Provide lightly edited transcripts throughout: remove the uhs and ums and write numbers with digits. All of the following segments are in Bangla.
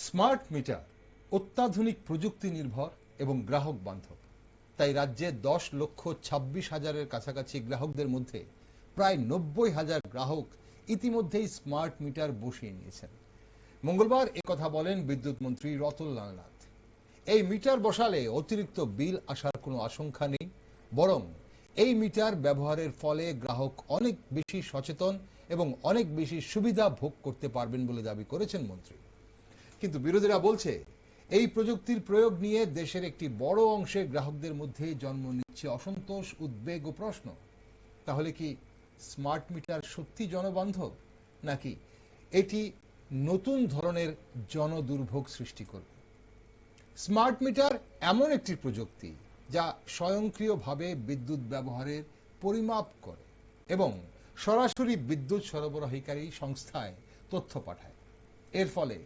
স্মার্ট মিটার অত্যাধুনিক প্রযুক্তি নির্ভর এবং গ্রাহক বান্ধব। তাই রাজ্যে 10,26,000-এর কাছাকাছি গ্রাহকদের মধ্যে প্রায় 90,000 গ্রাহক ইতিমধ্যেই স্মার্ট মিটার বসিয়ে নিয়েছেন। মঙ্গলবার একথা বলেন বিদ্যুৎ মন্ত্রী রতনলাল নাথ। এই মিটার বসালে অতিরিক্ত বিল আসার কোনো আশঙ্কা নেই, বরং এই মিটার ব্যবহারের ফলে গ্রাহক অনেক বেশি সচেতন এবং অনেক বেশি সুবিধা ভোগ করতে পারবেন বলে দাবি করেছেন মন্ত্রী। কিন্তু বিরোধীরা বলছে এই প্রযুক্তির প্রয়োগ নিয়ে দেশের একটি বড় অংশের গ্রাহকদের মধ্যে জন্ম নিচ্ছে অসন্তোষ, উদ্বেগ ও প্রশ্ন। তাহলে কি স্মার্ট মিটার সত্যি জনবান্ধব, নাকি এটি নতুন ধরনের জনদুর্ভোগ সৃষ্টি করবে? স্মার্ট মিটার এমন একটি প্রযুক্তি যা স্বয়ংক্রিয়ভাবে বিদ্যুৎ ব্যবহারের পরিমাপ করে এবং সরাসরি বিদ্যুৎ সরবরাহকারী সংস্থায় তথ্য পাঠায়। এর ফলে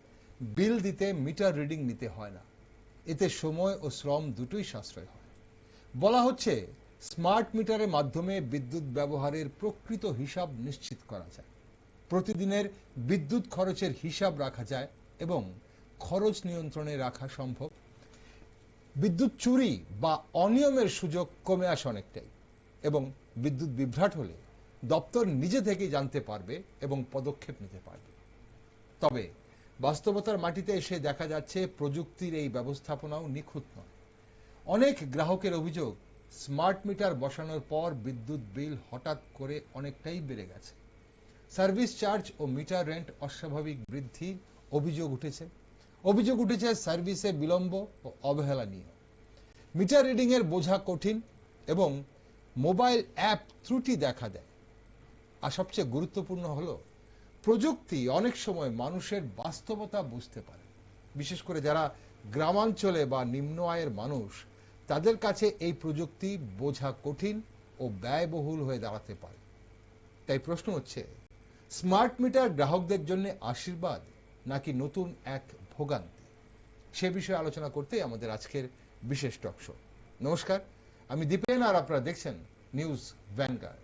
বিল দিতে মিটার রিডিং নিতে হয় না। এতে সময় ও শ্রম দুটোই সাশ্রয় হয়। বলা হচ্ছে স্মার্ট মিটারের মাধ্যমে বিদ্যুৎ ব্যবহারের প্রকৃত হিসাব নিশ্চিত করা যায়, প্রতিদিনের বিদ্যুৎ খরচের হিসাব রাখা যায় এবং খরচ নিয়ন্ত্রণে রাখা সম্ভব। বিদ্যুৎ চুরি বা অনিয়মের সুযোগ কমে আসে অনেকটাই, এবং বিদ্যুৎ বিভ্রাট হলে দপ্তর নিজে থেকেই জানতে পারবে এবং পদক্ষেপ নিতে পারবে। তবে বাস্তবতার মাটিতে এসে দেখা যাচ্ছে প্রযুক্তির এই ব্যবস্থাপনাও নিখুঁত নয়। অনেক গ্রাহকের অভিযোগ, স্মার্ট মিটার বসানোর পর বিদ্যুৎ বিল হঠাৎ করে অনেকটাই বেড়ে গেছে। সার্ভিস চার্জ ও মিটার রেন্ট অস্বাভাবিক বৃদ্ধির অভিযোগ উঠেছে সার্ভিসে বিলম্ব ও অবহেলা নিয়ে। মিটার রিডিং এর বোঝা কঠিন এবং মোবাইল অ্যাপ ত্রুটি দেখা দেয়। আর সবচেয়ে গুরুত্বপূর্ণ হলো প্রযুক্তি অনেক সময় মানুষের বাস্তবতা বুঝতে পারে। বিশেষ করে যারা গ্রামাঞ্চলে বা নিম্ন আয়ের মানুষ, তাদের কাছে এই প্রযুক্তি বোঝা কঠিন ও ব্যয়বহুল হয়ে দাঁড়াতে পারে। তাই প্রশ্ন হচ্ছে, স্মার্ট মিটার গ্রাহকদের জন্য আশীর্বাদ নাকি নতুন এক ভোগান্তি? সে বিষয়ে আলোচনা করতে আমাদের আজকের বিশেষ টক শো। নমস্কার, আমি দীপেন আর আপনারা দেখছেন নিউজ ভ্যানগার্ড।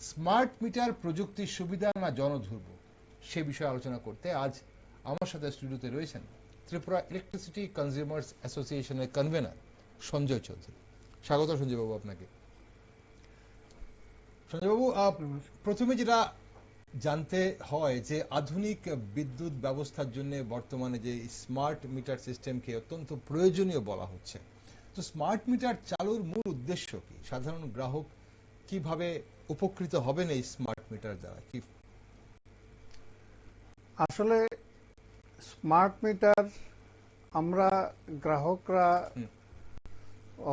স্মার্ট মিটার প্রযুক্তির সুবিধা না জনদুর্ভোগ, সে বিষয়ে আলোচনা করতে আজ আমার সাথে স্টুডিওতে রয়েছেন ত্রিপুরা ইলেকট্রিসিটি কনজিউমার্স অ্যাসোসিয়েশনের কনভেনার সঞ্জয় চৌধুরী। স্বাগত সঞ্জয় বাবু আপনাকে। সঞ্জয় বাবু, প্রথমে যেটা জানতে হয় যে আধুনিক বিদ্যুৎ ব্যবস্থার জন্য বর্তমানে যে স্মার্ট মিটার সিস্টেমকে অত্যন্ত প্রয়োজনীয় বলা হচ্ছে, তো স্মার্ট মিটার চালুর মূল উদ্দেশ্য কি? সাধারণ গ্রাহক কিভাবে উপকৃত হবেন এই স্মার্ট মিটার দ্বারা? কি আসলে স্মার্ট মিটার আমরা গ্রাহকরা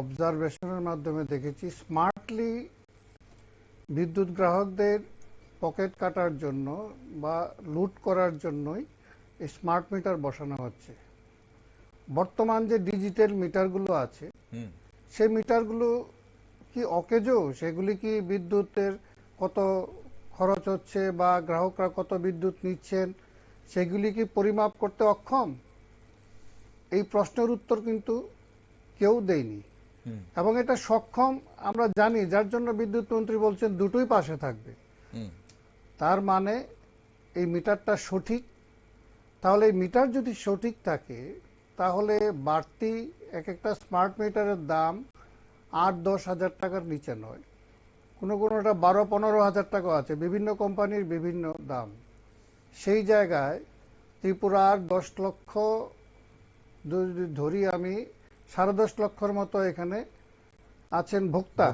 অবজারভেশনের মাধ্যমে দেখেছি, স্মার্টলি বিদ্যুৎ গ্রাহকদের পকেট কাটার জন্য বা লুট করার জন্যই স্মার্ট মিটার বসানো হচ্ছে। বর্তমান যে ডিজিটাল মিটারগুলো আছে, সেই মিটারগুলো কি অকেজো? সেগুলি কি বিদ্যুতের কত খরচ হচ্ছে বা গ্রাহকরা কত বিদ্যুৎ নিচ্ছেন সেগুলি কি পরিমাপ করতে অক্ষম? এই প্রশ্নের উত্তর কিন্তু কেউ দেয়নি, এবং এটা সক্ষম আমরা জানি, যার জন্য বিদ্যুৎ মন্ত্রী বলছেন দুটোই পাশে থাকবে। তার মানে এই মিটারটা সঠিক। তাহলে এই মিটার যদি সঠিক থাকে, তাহলে বাড়তি এক একটা স্মার্ট মিটারের দাম 8-10 হাজার টাকার নিচে নয়, কোনোটা 12-15 হাজার টাকা আছে, বিভিন্ন কোম্পানির বিভিন্ন দাম। সেই জায়গায় ত্রিপুরার 10 লক্ষ যদি ধরি, আমি 10.5 লক্ষর মতো এখানে আছেন ভোক্তা,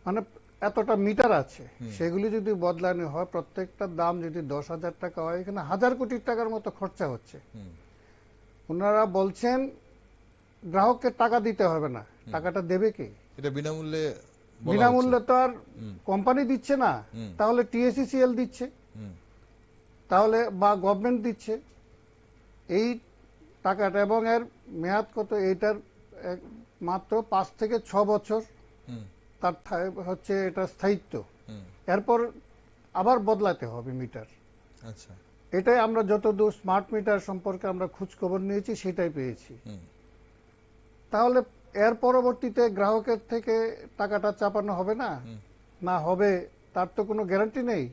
মানে এতটা মিটার আছে, সেগুলি যদি বদলানো হয়, প্রত্যেকটার দাম যদি 10 হাজার টাকা হয়, এখানে 1000 কোটি টাকার মতো খরচা হচ্ছে। ওনারা বলছেন গ্রাহককে টাকা দিতে হবে না, টাকাটা দেবে কে? এটা বিনামূল্যে। বিনামূল্যে তো আর কোম্পানি দিচ্ছে না, তাহলে টিএসসিসিএল দিচ্ছে, তাহলে বা গভর্নমেন্ট দিচ্ছে এই টাকাটা, এবং এর মেয়াদ কত? এইটার মাত্র 5 থেকে 6 বছর তার হচ্ছে এটা স্থায়িত্ব। এরপর আবার বদলাতে হবে মিটার। আচ্ছা, এটাই আমরা যতদূর স্মার্ট মিটার সম্পর্কে আমরা খোঁজ খবর নিয়েছি সেটাই পেয়েছি। তাহলে এর পরবর্তীতে গ্রাহকের থেকে টাকাটা চাপানো হবে না? না হবে, তার তো কোনো গ্যারান্টি নেই।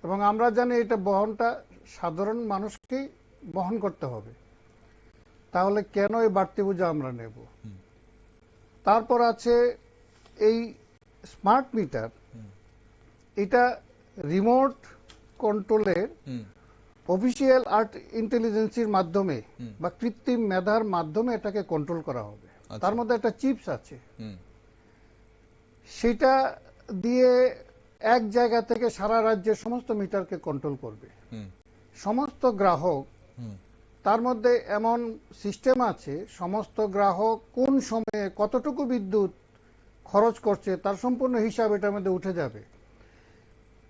এবং আমরা জানি এটা বহনটা সাধারণ মানুষকেই বহন করতে হবে। তাহলে কেন এই বাড়তি বোঝা আমরা নেব? তারপর আছে এই স্মার্ট মিটার, এটা রিমোট কন্ট্রোলের অফিসিয়াল ইন্টেলিজেন্সির মাধ্যমে বা কৃত্রিম মেধার মাধ্যমে এটাকে কন্ট্রোল করা হবে। তার মধ্যে একটা চিপস আছে, সেটা দিয়ে এক জায়গা থেকে সারা রাজ্যের সমস্ত মিটারকে কন্ট্রোল করবে। সমস্ত গ্রাহক, তার মধ্যে এমন সিস্টেম আছে, সমস্ত গ্রাহক কোন সময়ে কতটুকু বিদ্যুৎ খরচ করছে তার সম্পূর্ণ হিসাব এটার মধ্যে উঠে যাবে।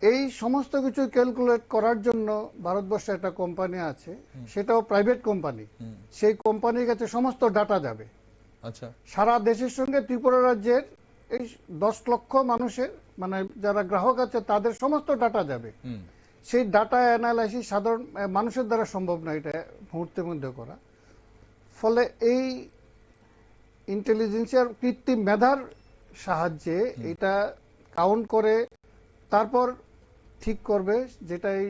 এই সমস্ত কিছু ক্যালকুলেট করার জন্য ভারতবর্ষে একটা কোম্পানি আছে, সেটাও প্রাইভেট কোম্পানি। সেই কোম্পানির কাছে সমস্ত ডাটা যাবে। আচ্ছা, সারা দেশের সঙ্গে ত্রিপুরা রাজ্যের এই 10 লক্ষ মানুষের, মানে যারা গ্রাহক আছে তাদের সমস্ত ডাটা যাবে। সেই ডাটা অ্যানালাইসিস সাধারণ মানুষের দ্বারা সম্ভব না এটা মুহূর্তের মধ্যে করা। ফলে এই ইন্টেলিজেন্সিয়ার কৃত্রিম মেধার সাহায্যে এটা কাউন্ট করে তারপর ঠিক করবে, যেটাই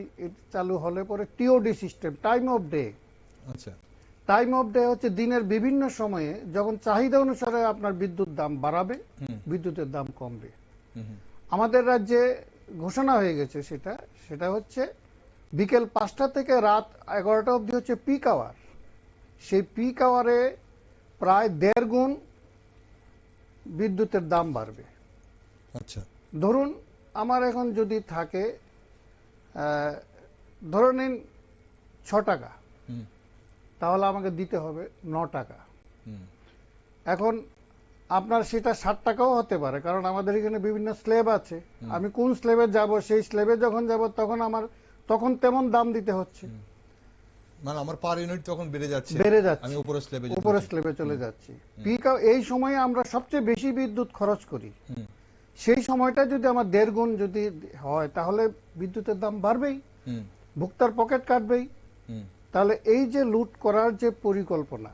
চালু হলে পরে TOD system, time off day. আচ্ছা, টাইম অফ ডে হচ্ছে দিনের বিভিন্ন সময়ে যখন চাহিদা অনুসারে আপনার বিদ্যুৎ দাম বাড়াবে, বিদ্যুতের দাম কমবে। আমাদের রাজ্যে ঘোষণা হয়ে গেছে সেটা হচ্ছে বিকেল 5টা থেকে রাত 11টা অবধি হচ্ছে পিক আওয়ার। সেই পিক আওয়ারে প্রায় 1.5 গুণ বিদ্যুতের দাম বাড়বে। আচ্ছা, ধরুন আমার এখন যদি থাকে ধরে নিন 6 টাকা, তাহলে আমাকে দিতে হবে 9 টাকা। এখন আপনার সেটা 60 টাকাও হতে পারে, কারণ আমাদের এখানে বিভিন্ন স্ল্যাব আছে। আমি কোন স্ল্যাবে যাব, সেই স্ল্যাবে যখন যাব তখন তেমন দাম দিতে হচ্ছে, মানে আমার পার ইউনিট তখন বেড়ে যাচ্ছে, আমি উপরের স্ল্যাবে চলে যাচ্ছি। পিক এই সময়ে আমরা সবচেয়ে বেশি বিদ্যুৎ খরচ করি। সেই সময়টা যদি আমার 1.5 গুণ যদি হয় তাহলে বিদ্যুতের দাম বাড়বেই, ভোক্তার পকেট কাটবেই। তাহলে এই যে লুট করার যে পরিকল্পনা,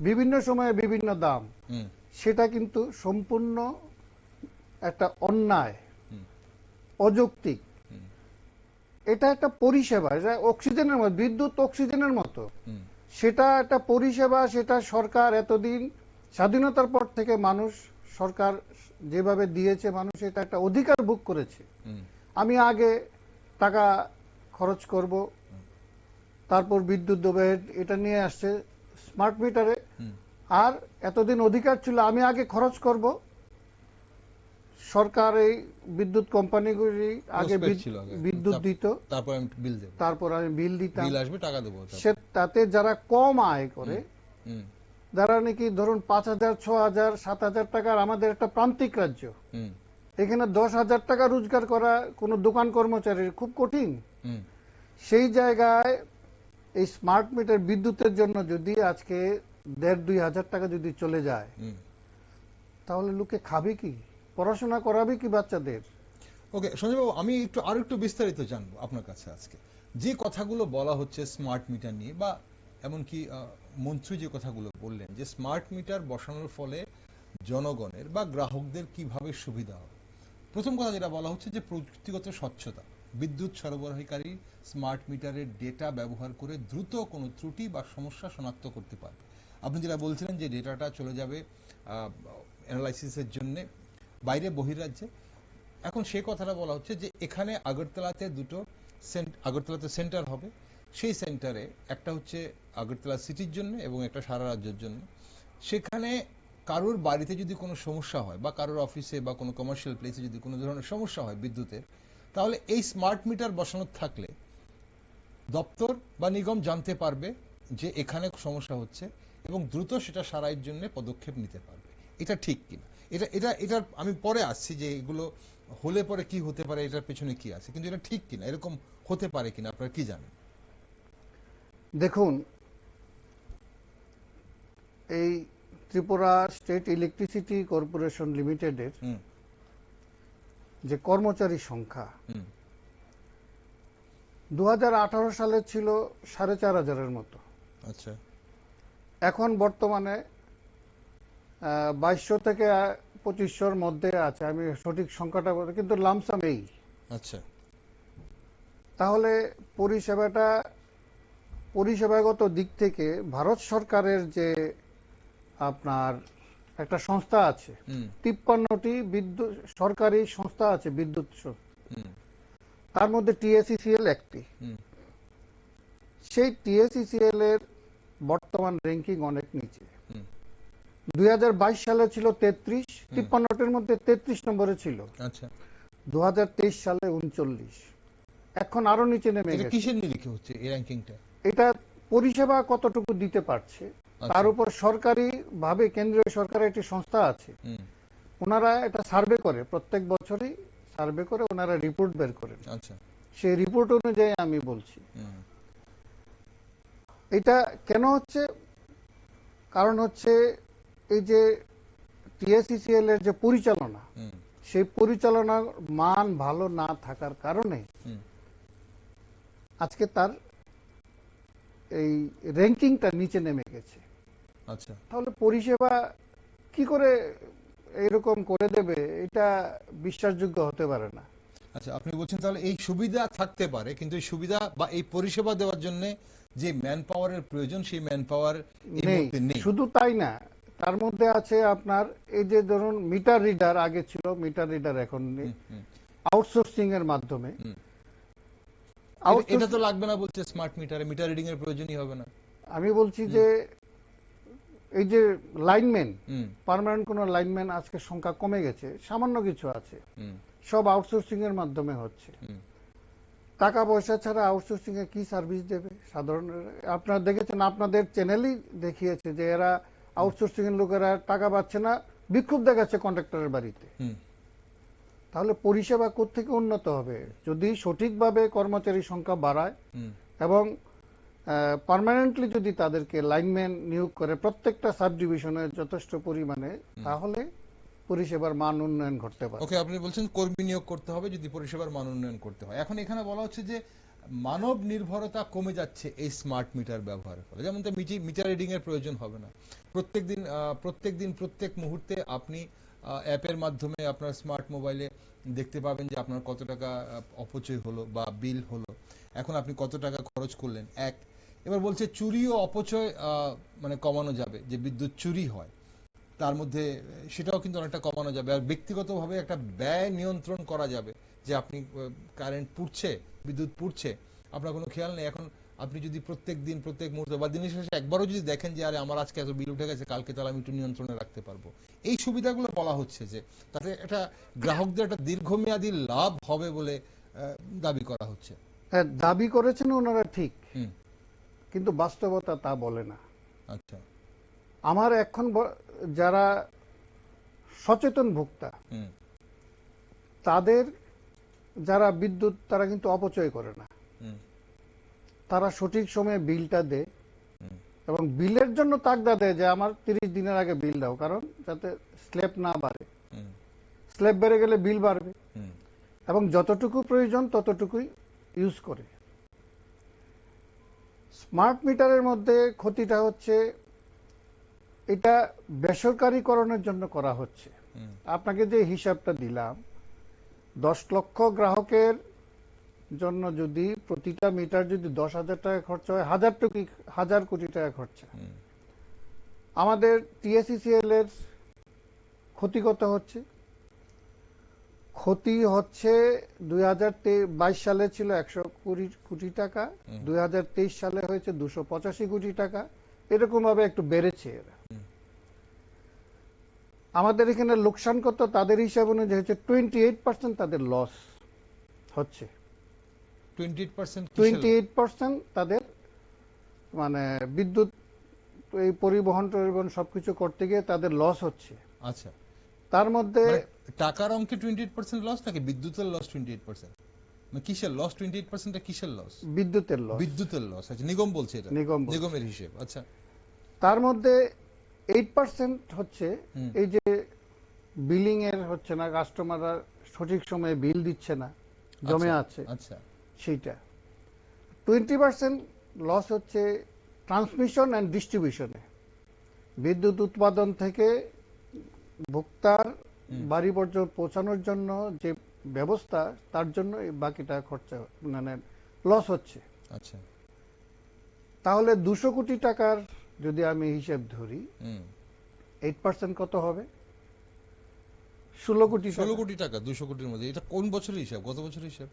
বিভিন্ন সময়ে বিভিন্ন দাম, সেটা কিন্তু সম্পূর্ণ একটা অন্যায়, অযৌক্তিক। এটা একটা পরিষেবা, এটা অক্সিজেনের মতো, বিদ্যুৎ অক্সিজেনের মতো। সেটা একটা পরিষেবা, সেটা সরকার এতদিন স্বাধীনতার পর থেকে সরকার যেভাবে দিয়েছে, মানুষ এটা একটা অধিকার ভোগ করেছে। আমি আগে টাকা খরচ করব, তারপর বিদ্যুৎ দেবে, এটা নিয়ে আসছে স্মার্ট মিটারে। আর এতদিন অধিকার ছিল আমি আগে খরচ করব, সরকার এই বিদ্যুৎ কোম্পানিগুলি আগে বিদ্যুৎ দিত, তারপর আমি বিল দিতাম, তাতে যারা কম আয় করে, যারা নাকি ধরুন 5,000, 6,000, 7,000 টাকার, আমাদের একটা প্রান্তিক রাজ্য, এখানে 10,000 টাকা রোজগার করা কোনো দোকান কর্মচারীর খুব কঠিন। সেই জায়গায় এই স্মার্ট মিটার বিদ্যুতের জন্য যদি আজকে 1,500-2 হাজার টাকা যদি চলে যায়, তাহলে লোকে খাবে কি, পড়াশোনা করাবে কি বাচ্চাদের? ওকে সঞ্জয় বাবু, আমি আরো একটু বিস্তারিত জানবো আপনার কাছে আজকে। যে কথাগুলো বলা হচ্ছে স্মার্ট মিটার নিয়ে, বা এমনকি মন্ত্রী যে কথাগুলো বললেন যে স্মার্ট মিটার বসানোর ফলে জনগণের বা গ্রাহকদের কিভাবে সুবিধা হবে, প্রথম কথা যেটা বলা হচ্ছে যে প্রযুক্তিগত স্বচ্ছতা, বিদ্যুৎ সরবরাহকারী স্মার্ট মিটারের ডেটা ব্যবহার করে দ্রুত কোনো ত্রুটি বা সমস্যা শনাক্ত করতে পারবে। আপনি যেটা বলছিলেন যে ডেটাটা চলে যাবে অ্যানালাইসিসের জন্য বাইরে বহির্রাজ্যে। এখন সেই কথাটা বলা হচ্ছে যে এখানে আগরতলাতে আগরতলাতে সেন্টার হবে, সেই সেন্টারে একটা হচ্ছে আগরতলা সিটির জন্য এবং একটা সারা রাজ্যের জন্য। সেখানে কারোর বাড়িতে যদি কোনো সমস্যা হয় বা কারোর অফিসে বা কোনো কমার্শিয়াল প্লেসে যদি কোনো ধরনের সমস্যা হয় বিদ্যুতের, তাহলে এই স্মার্ট মিটার বসানো থাকলে দপ্তর বা নিগম জানতে পারবে যে এখানে সমস্যা হচ্ছে এবং দ্রুত সেটা সারাইয়ের জন্য পদক্ষেপ নিতে পারবে। এটা ঠিক কিনা? এটা আমি পরে আসছি যে এগুলো হলে পরে কি হতে পারে, এটার পেছনে কি আছে, কিন্তু এটা ঠিক কিনা, এরকম হতে পারে কিনা আপনারা কি জানেন? দেখুন, এই ত্রিপুরা স্টেট ইলেকট্রিসিটি কর্পোরেশন লিমিটেডের যে কর্মচারী সংখ্যা 2018 সালে ছিল 4,500-এর মতো। আচ্ছা, এখন বর্তমানে 2200 থেকে 2500-র মধ্যে আছে, আমি সঠিক সংখ্যাটা বলতে, কিন্তু লামসাম এই। আচ্ছা, তাহলে পরিষেবাটা পরিষেবাগত দিক থেকে ভারত সরকারের যে আপনার একটা সংস্থা আছে, 53টি বিদ্যুৎ সরকারি সংস্থা আছে বিদ্যুৎ তার মধ্যে টিএসইসিএল একটি। সেই টিএসইসিএল এর বর্তমান র্যাঙ্কিং অনেক নিচে। 2022 সালে ছিল 33, 53টির মধ্যে 33 নম্বরে ছিল। আচ্ছা, 2023 সালে 39, এখন আরো নিচে নেমে গেছে। কিসের নিরিখে হচ্ছে এই র্যাঙ্কিংটা? এটা পরিষেবা কতটুকু দিতে পারছে তার উপর সরকারি ভাবে কেন্দ্রীয় সরকারের একটি সংস্থা আছে, ওনারা এটা সার্ভে করে, প্রত্যেক বছরই সার্ভে করে ওনারা রিপোর্ট বের করেন। আচ্ছা, সেই রিপোর্ট অনুযায়ী আমি বলছি এটা কেন হচ্ছে। কারণ হচ্ছে এই যে টিএসইসিএল এর যে পরিচালনা, সেই পরিচালনার মান ভালো না থাকার কারণে আজকে তার এই র্যাঙ্কিংটা নিচে নেমে গেছে। আচ্ছা, তাহলে পরিষেবা কি করে এরকম করে দেবে, এটা বিশ্বাসযোগ্য হতে পারে না। আচ্ছা, আপনি বলছেন তাহলে এই সুবিধা থাকতে পারে, কিন্তু এই সুবিধা বা এই পরিষেবা দেওয়ার জন্য যে ম্যান পাওয়ারের প্রয়োজন সেই ম্যান পাওয়ার নেই। শুধু তাই না, তার মধ্যে আছে আপনার এই যে ধরুন মিটার রিডার, আগে ছিল মিটার রিডার, এখন নেই, আউটসোর্সিং এর মাধ্যমে। এটা তো লাগবে না বলছে, স্মার্ট মিটারে মিটার রিডিং এর প্রয়োজনই হবে না। আমি বলছি যে এই যে লাইনম্যান, পার্মানেন্ট কোন লাইনম্যান আজকে সংখ্যা কমে গেছে, সামান্য কিছু আছে, সব আউটসোর্সিং এর মাধ্যমে হচ্ছে। টাকা পয়সা ছাড়া আউটসোর্সিং এ কি সার্ভিস দেবে সাধারণ? আপনারা দেখেছেন, আপনাদের চ্যানেলই দেখিয়েছে যে এরা আউটসোর্সিং এর লোকেরা টাকা পাচ্ছে না, বিক্ষোভ দেখাচ্ছে কন্ট্রাক্টরের বাড়িতে। তাহলে পরিষেবা কোত্থেকে উন্নত হবে? যদি সঠিকভাবে কর্মচারী সংখ্যা বাড়ায় এবং পার্মানেন্টলি যদি তাদেরকে লাইনম্যান নিয়োগ করে প্রত্যেকটা সাব ডিভিশনে যথেষ্ট পরিমাণে, তাহলে পরিষেবার মান উন্নয়ন ঘটতে পারে। ওকে, আপনি বলছেন কর্মী নিয়োগ করতে হবে যদি পরিষেবার মান উন্নয়ন করতে হয়। এখন এখানে বলা হচ্ছে যে মানব নির্ভরতা কমে যাচ্ছে এই স্মার্ট মিটার ব্যবহারের ফলে। যেমন মিটার রিডিং এর প্রয়োজন হবে না, প্রত্যেক মুহূর্তে আপনি অ্যাপের মাধ্যমে আপনার স্মার্ট মোবাইলে দেখতে পাবেন যে আপনার কত টাকা অপচয় হলো বা বিল হলো, এখন আপনি কত টাকা খরচ করলেন। এবার বলছে চুরি ও অপচয় মানে কমানো যাবে, যে বিদ্যুৎ চুরি হয় তার মধ্যে সেটাও কিন্তু অনেকটা কমানো যাবে। আর ব্যক্তিগতভাবে একটা ব্যয় নিয়ন্ত্রণ করা যাবে, যে আপনি কারেন্ট পুড়ছে, বিদ্যুৎ পুড়ছে, আপনার কোনো খেয়াল নেই। এখন আপনি যদি প্রত্যেক মুহূর্তে বা দিনের শেষে একবারও যদি দেখেন যে আরে আমার আজকে এত বিল উঠে গেছে, কালকে তাহলে আমি একটু নিয়ন্ত্রণে রাখতে পারবো। এই সুবিধাগুলো বলা হচ্ছে যে তাতে একটা গ্রাহকদের একটা দীর্ঘমেয়াদী লাভ হবে বলে দাবি করা হচ্ছে। হ্যাঁ, দাবি করেছেন ওনারা ঠিক, কিন্তু বাস্তবতা তা বলে না। আচ্ছা, আমার এখন যারা সচেতন ভোক্তা, তাদের যারা বিদ্যুৎ, তারা কিন্তু অপচয় করে না, তারা সঠিক সময়ে বিলটা দেয় এবং বিলের জন্য তাগদা দেয় যে আমার 30 দিনের আগে বিল দাও, কারণ যাতে স্ল্যাব না বাড়ে। স্ল্যাব বেড়ে গেলে বিল বাড়বে, এবং যতটুকু প্রয়োজন ততটুকুই ইউজ করে। স্মার্ট মিটারের মধ্যে ক্ষতিটা হচ্ছে এটা বেসরকারীকরণের জন্য করা হচ্ছে। আপনাকে যে হিসাবটা দিলাম, 10 লক্ষ গ্রাহকের জন্য যদি প্রতিটা মিটার যদি 10,000 টাকা খরচা হয়, হাজার কোটি টাকা খরচা। আমাদের টিএসইসিএল এর ক্ষতি কত হচ্ছে? ক্ষতি হচ্ছে 2022 সালে ছিল 120 কোটি টাকা, 2023 সালে হয়েছে 285 কোটি টাকা, এরকম ভাবে একটু বেড়েছে এরা। আমাদের এখানে লোকসান কত? তাদের হিসাব অনুযায়ী হচ্ছে 28% তাদের লস হচ্ছে। 28% তাদের মানে বিদ্যুৎ এই পরিবহন সবকিছু করতে গিয়ে তাদের লস হচ্ছে। আচ্ছা, তার মধ্যে টাকার অঙ্কে 28% লস থাকে, বিদ্যুতের লস 28%? কিসের লস? 28% কিসের লস? বিদ্যুতের লস। আচ্ছা, নিগম বলছে এটা, নিগমের হিসেব। আচ্ছা, তার মধ্যে 8% হচ্ছে এই যে বিলিং এর হচ্ছে না, কাস্টমাররা সঠিক সময়ে বিল দিচ্ছে না, জমে আছে। আচ্ছা, সেইটা 20% লস হচ্ছে ট্রান্সমিশন এন্ড ডিস্ট্রিবিউশনে, বিদ্যুৎ উৎপাদন থেকে ভোক্তার বাড়ি পর্যন্ত পৌঁছানোর জন্য যে ব্যবস্থা, তার জন্য এই বাকিটা খরচা মানে লস হচ্ছে। আচ্ছা, তাহলে 200 কোটি টাকার যদি আমি হিসেব ধরি, 8% কত হবে? 16 কোটি টাকা। 16 কোটি টাকা 200 কোটির মধ্যে। এটা কোন বছরের হিসাব? গত বছরের হিসাব?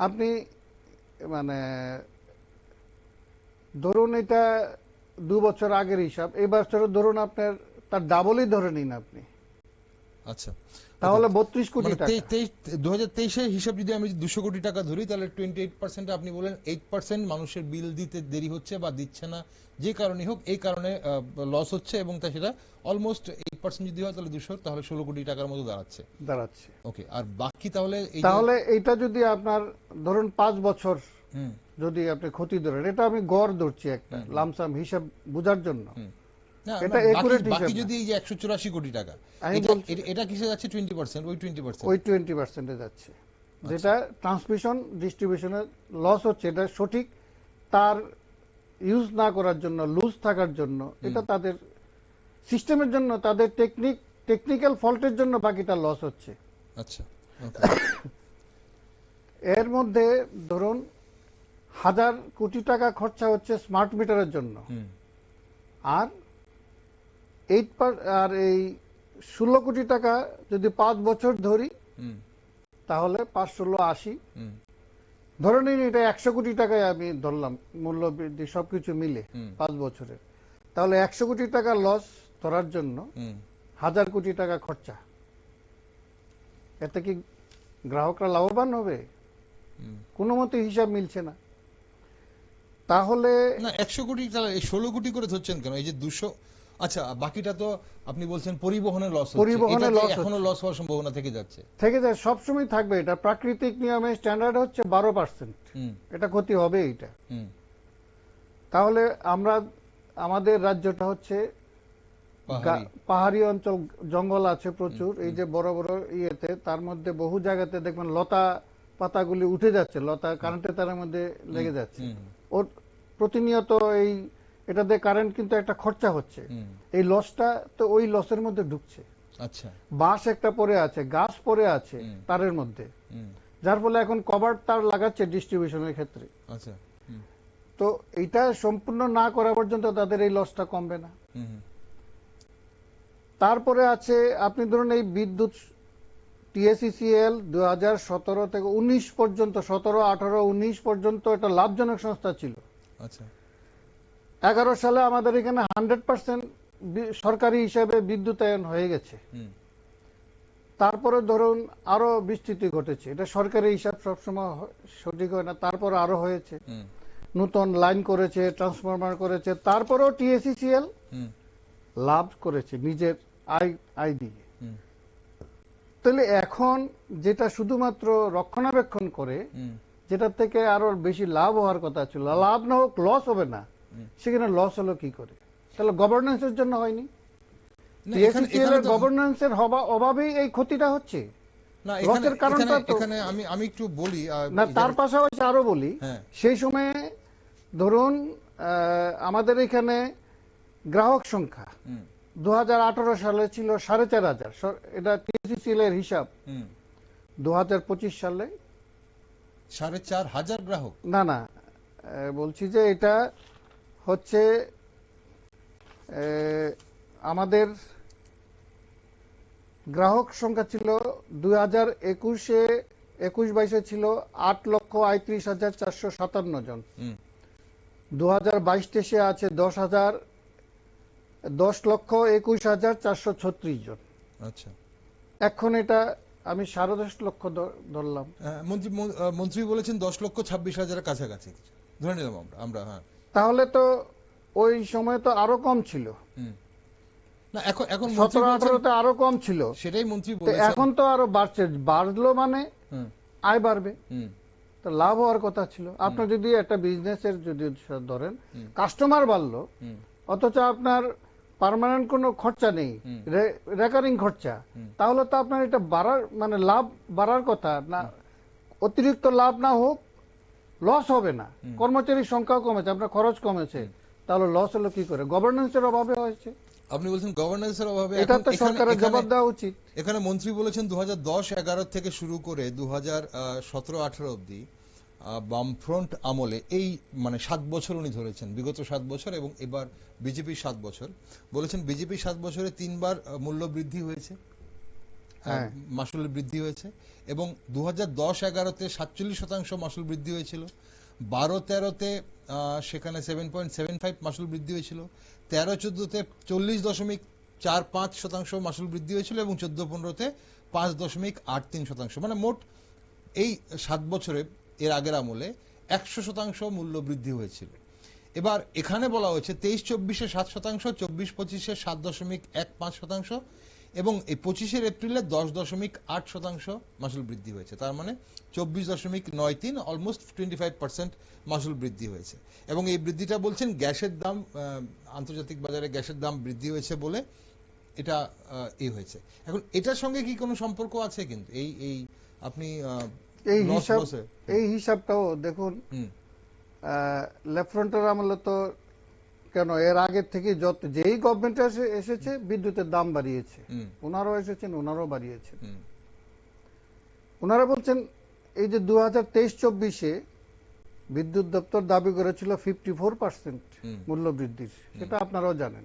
আপনি মানে ধরুন এটা 2 বছর আগের হিসাব, এই বছরে ধরুন আপনার তার ডাবলই ধরে নিন আপনি, আচ্ছা, তাহলে 32 কোটি মানে টাকা। 2023 হিসাব যদি আমি 200 কোটি টাকা ধরি, তাহলে 28% আপনি বলেন 8% মানুষের বিল দিতে দেরি হচ্ছে বা দিচ্ছে না, যে কারণে হোক এই কারণে লস হচ্ছে, এবং তা সেটা অলমোস্ট 8% যদি হয় তাহলে 200, তাহলে 16 কোটি টাকার মতো দাঁড়াচ্ছে। ওকে, আর বাকি তাহলে তাহলে এইটা যদি আপনার ধরুন 5 বছর হুম যদি আপনি ক্ষতি ধরেন, এটা আমি গড় ধরছি একটা লামসাম হিসাব বোঝার জন্য, না, এটা বাকি একুরেট বাকি হিসাব যদি না। এই যে 184 কোটি টাকা, আমি এটা বলছি এটা কিসে যাচ্ছে? 20%, ওই 20%। ওই 20% এ যাচ্ছে, যেটা ট্রান্সমিশন ডিস্ট্রিবিউশনের লস হচ্ছে, এটা সঠিক তার ইউজ না করার জন্য, লুজ থাকার জন্য, এটা তাদের সিস্টেমের জন্য, তাদের টেকনিক্যাল ফল্টের জন্য বাকিটা লস হচ্ছে। আচ্ছা, ওকে। এর মধ্যে ধরুন 1000 কোটি টাকা খরচা হচ্ছে স্মার্ট মিটারের জন্য, আর আর এই 16 কোটি টাকা যদি 5 বছর ধরি, তাহলে 5-16-80, ধরে নিন এটা 100 কোটি টাকায় আমি ধরলাম, মূল্য বৃদ্ধি সবকিছু মিলে 5 বছরের, তাহলে 100 কোটি টাকা লস ধরার জন্য 1000 কোটি টাকা খরচা। এতে কি গ্রাহকরা লাভবান হবে? কোনো মতে হিসাব মিলছে না। তাহলে না, 100 কোটি, তাহলে 16 কোটি করে ধরছেন কেন? এই যে 200, আচ্ছা, বাকিটা তো আপনি বলছেন পরিবহনের লস হচ্ছে, পরিবহনের এটাতে লস এখনো লস হওয়ার সম্ভাবনা থেকে যাচ্ছে। থেকে যায়, সবসময় থাকবে। এটা প্রাকৃতিক নিয়মে স্ট্যান্ডার্ড হচ্ছে 12%, এটা ক্ষতি হবে এইটা। তাহলে আমাদের রাজ্যটা হচ্ছে পাহাড়ি অঞ্চল, জঙ্গল আছে প্রচুর, এই যে বড় বড় ইয়েতে, তার মধ্যে বহু জায়গাতে দেখবেন লতা পাতাগুলি উঠে যাচ্ছে, লতা কারেন্টের তারের মধ্যে লেগে যাচ্ছে, ওর প্রতিনিয়ত এটাতে কারেন্ট কিন্তু একটা খরচা হচ্ছে, এই লসটা তো ওই লসের মধ্যে ঢুকছে। আচ্ছা, বাঁশ একটা পড়ে আছে, গাছ পড়ে আছে তারের মধ্যে, যার ফলে এখন কভার তার লাগাচ্ছে ডিস্ট্রিবিউশনের ক্ষেত্রে। আচ্ছা, তো এটা সম্পূর্ণ না করা পর্যন্ত তাদের এই লসটা কমবে না। তারপরে আছে আপনি ধরুন এই বিদ্যুৎ TSECL 2017 থেকে 19 পর্যন্ত, 17, 18, 19 পর্যন্ত এটা লাভজনক সংস্থা ছিল। আচ্ছা, 11 সালে আমাদের এখানে 100% সরকারি হিসাবে বিদ্যুতায়ন হয়ে গেছে। তারপরে ধরুন আরো বিস্তৃতি ঘটেছে, এটা সরকারি হিসাব সবসময় সঠিক হয় না, তারপর আরো হয়েছে, নতুন লাইন করেছে, ট্রান্সফরমার করেছে, তারপরেও TSECL লাভ করেছে নিজের আয় দিয়ে। তাহলে এখন যেটা শুধুমাত্র রক্ষণাবেক্ষণ করে, যেটা থেকে আরো বেশি লাভ হওয়ার কথা ছিল, লাভ না হোক, লস হবে না, সেখানে লস হলো কি করে? তাহলে গভর্নেন্সের জন্য হয়নি, TSECL এর গভর্নেন্সের অভাবেই এই ক্ষতিটা হচ্ছে। না, লসের কারণটা তো এখানে আমি একটু বলি না, তার পাশাপাশি আরো বলি, সেই সময়ে ধরুন আমাদের এখানে গ্রাহক সংখ্যা 2018 সালে ছিল 4500, এটা TSECL এর হিসাব। 2025 সালে 4500 গ্রাহক। না, বলছি যে এটা হচ্ছে আমাদের গ্রাহক সংখ্যা ছিল 2021-22 ছিল 8,31,457 জন, 2022-23 আছে 10,21,436 জন। আচ্ছা, এখন এটা আমি 10.5 লক্ষ ধরলাম। মন্ত্রী বলেছেন 10,26,000 কাছাকাছি, ধরে নিলাম আমরা। হ্যাঁ, তাহলে তো ওই সময় তো আরো কম ছিল, না, এখন 17-18-তে আরো কম ছিল, সেটাই মন্ত্রী বলেছেন। এখন তো আরো বাড়লো, মানে আয় বাড়বে, তো লাভ হওয়ার কথা ছিল। আপনার যদি একটা বিজনেসের যদি ধরেন কাস্টমার বাড়লো, অথচ আপনার পার্মানেন্ট কোনো খরচা নেই, রেকারিং খরচা, তাহলে তো আপনার এটা বাড়ার মানে লাভ বাড়ার কথা না, অতিরিক্ত লাভ না হোক, লস হবে না। কর্মচারীর সংখ্যাও কমেছে, আপনার খরচ কমেছে, তাহলে লস হলো কি করে? গভর্নেন্সের অভাবে হয়েছে। আপনি বলছেন গভর্নেন্সের অভাবে, এটা তো সরকারের জবাব দেওয়া উচিত। এখানে মন্ত্রী বলেছেন 2010-11 থেকে শুরু করে 2017-18 অবধি বামফ্রন্ট আমলে এই মানে 7 বছর উনি ধরেছেন, বিগত 7 বছর এবং এবার বিজেপির 7 বছর, বলেছেন বিজেপি 7 বছরে 3বার মূল্য বৃদ্ধি হয়েছে, হ্যাঁ মাসুল বৃদ্ধি হয়েছে, এবং 2010-11-তে 47% মাসুল বৃদ্ধি হয়েছিল, 12-13-তে সেখানে 7.75 মাসুল বৃদ্ধি হয়েছিল, 13-14-তে 40.45% মাসুল বৃদ্ধি হয়েছিল এবং 14-15-তে 5.83%। মানে মোট এই 7 বছরে এর আগের আমলে 100% মূল্য বৃদ্ধি হয়েছিল। এবার এখানে বলা হয়েছে 23-24-এ 7%, 24-25-এ 7.15% এবং এই 25 এপ্রিলে 10.8% মাসুল বৃদ্ধি হয়েছে। তার মানে 24.93, অলমোস্ট 25% মাসুল বৃদ্ধি হয়েছে। এবং এই বৃদ্ধিটা বলছেন গ্যাসের দাম, আন্তর্জাতিক বাজারে গ্যাসের দাম বৃদ্ধি হয়েছে বলে এটা এই হয়েছে। এখন এটার সঙ্গে কি কোনো সম্পর্ক আছে? কিন্তু এই এই আপনি এই হিসাবটাও দেখুন, লেফট ফ্রন্টের আমলে তো কেন এর আগে থেকে যেই গভর্নমেন্ট এসেছে বিদ্যুতের দাম বাড়িয়েছে, ওনারাও এসেছেন, ওনারাও বাড়িয়েছেন। ওনারা বলছেন এই যে 2023-24-এ বিদ্যুৎ দপ্তর দাবি করেছিল 54% মূল্য বৃদ্ধির, সেটা আপনারাও জানেন।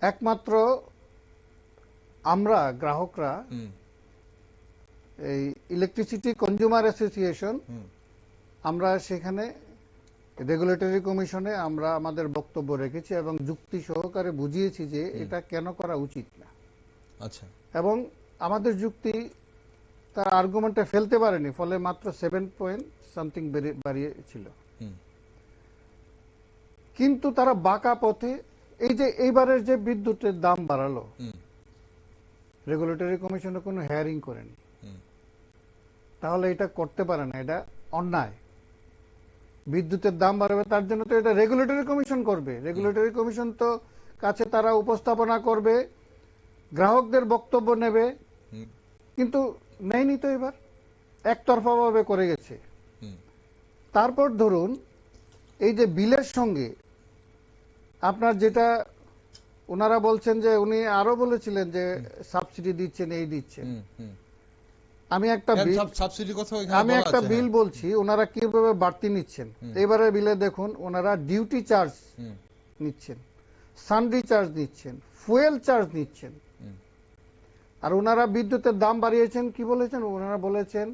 একমাত্র আমরা গ্রাহকরা এই ইলেকট্রিসিটি কনজিউমার অ্যাসোসিয়েশন, আমরা সেখানে রেগুলেটরি কমিশনে আমরা আমাদের বক্তব্য রেখেছি এবং যুক্তি সহকারে বুঝিয়েছি যে এটা কেন করা উচিত না। আচ্ছা। এবং আমাদের যুক্তি তার আর্গুমেন্টে ফেলতে পারেনি, ফলে মাত্র 7 বাড়িয়েছিল। কিন্তু তারা বাঁকা পথে এই যে এইবারের যে বিদ্যুতের দাম বাড়ালো, রেগুলেটরি কমিশনে কোনো হেয়ারিং করেনি, তাহলে এটা করতে পারে না, এটা অন্যায়। বিদ্যুতের দাম বাড়বে তার জন্য তো এটা রেগুলেটরি কমিশন করবে, রেগুলেটরি কমিশন তো কাছে তারা উপস্থাপনা করবে, গ্রাহকদের বক্তব্য নেবে, কিন্তু নেয়নি তো, এবার একতরফা ভাবে করে গেছে। তারপর ধরুন এই যে বিলের সঙ্গে আপনার যেটা ওনারা বলছেন যে উনি আরো বলেছিলেন যে সাবসিডি দিচ্ছেন, এই দিচ্ছেন। আমি একটা বিল বলছি, ওনারা কিভাবে বাড়তি নিচ্ছেন। এবারে বিলে দেখুন ওনারা ডিউটি চার্জ নিচ্ছেন, সানডি চার্জ নিচ্ছেন, ফুয়েল চার্জ নিচ্ছেন। আর ওনারা বিদ্যুতের দাম বাড়িয়েছেন কি বলেছেন? ওনারা বলেছেন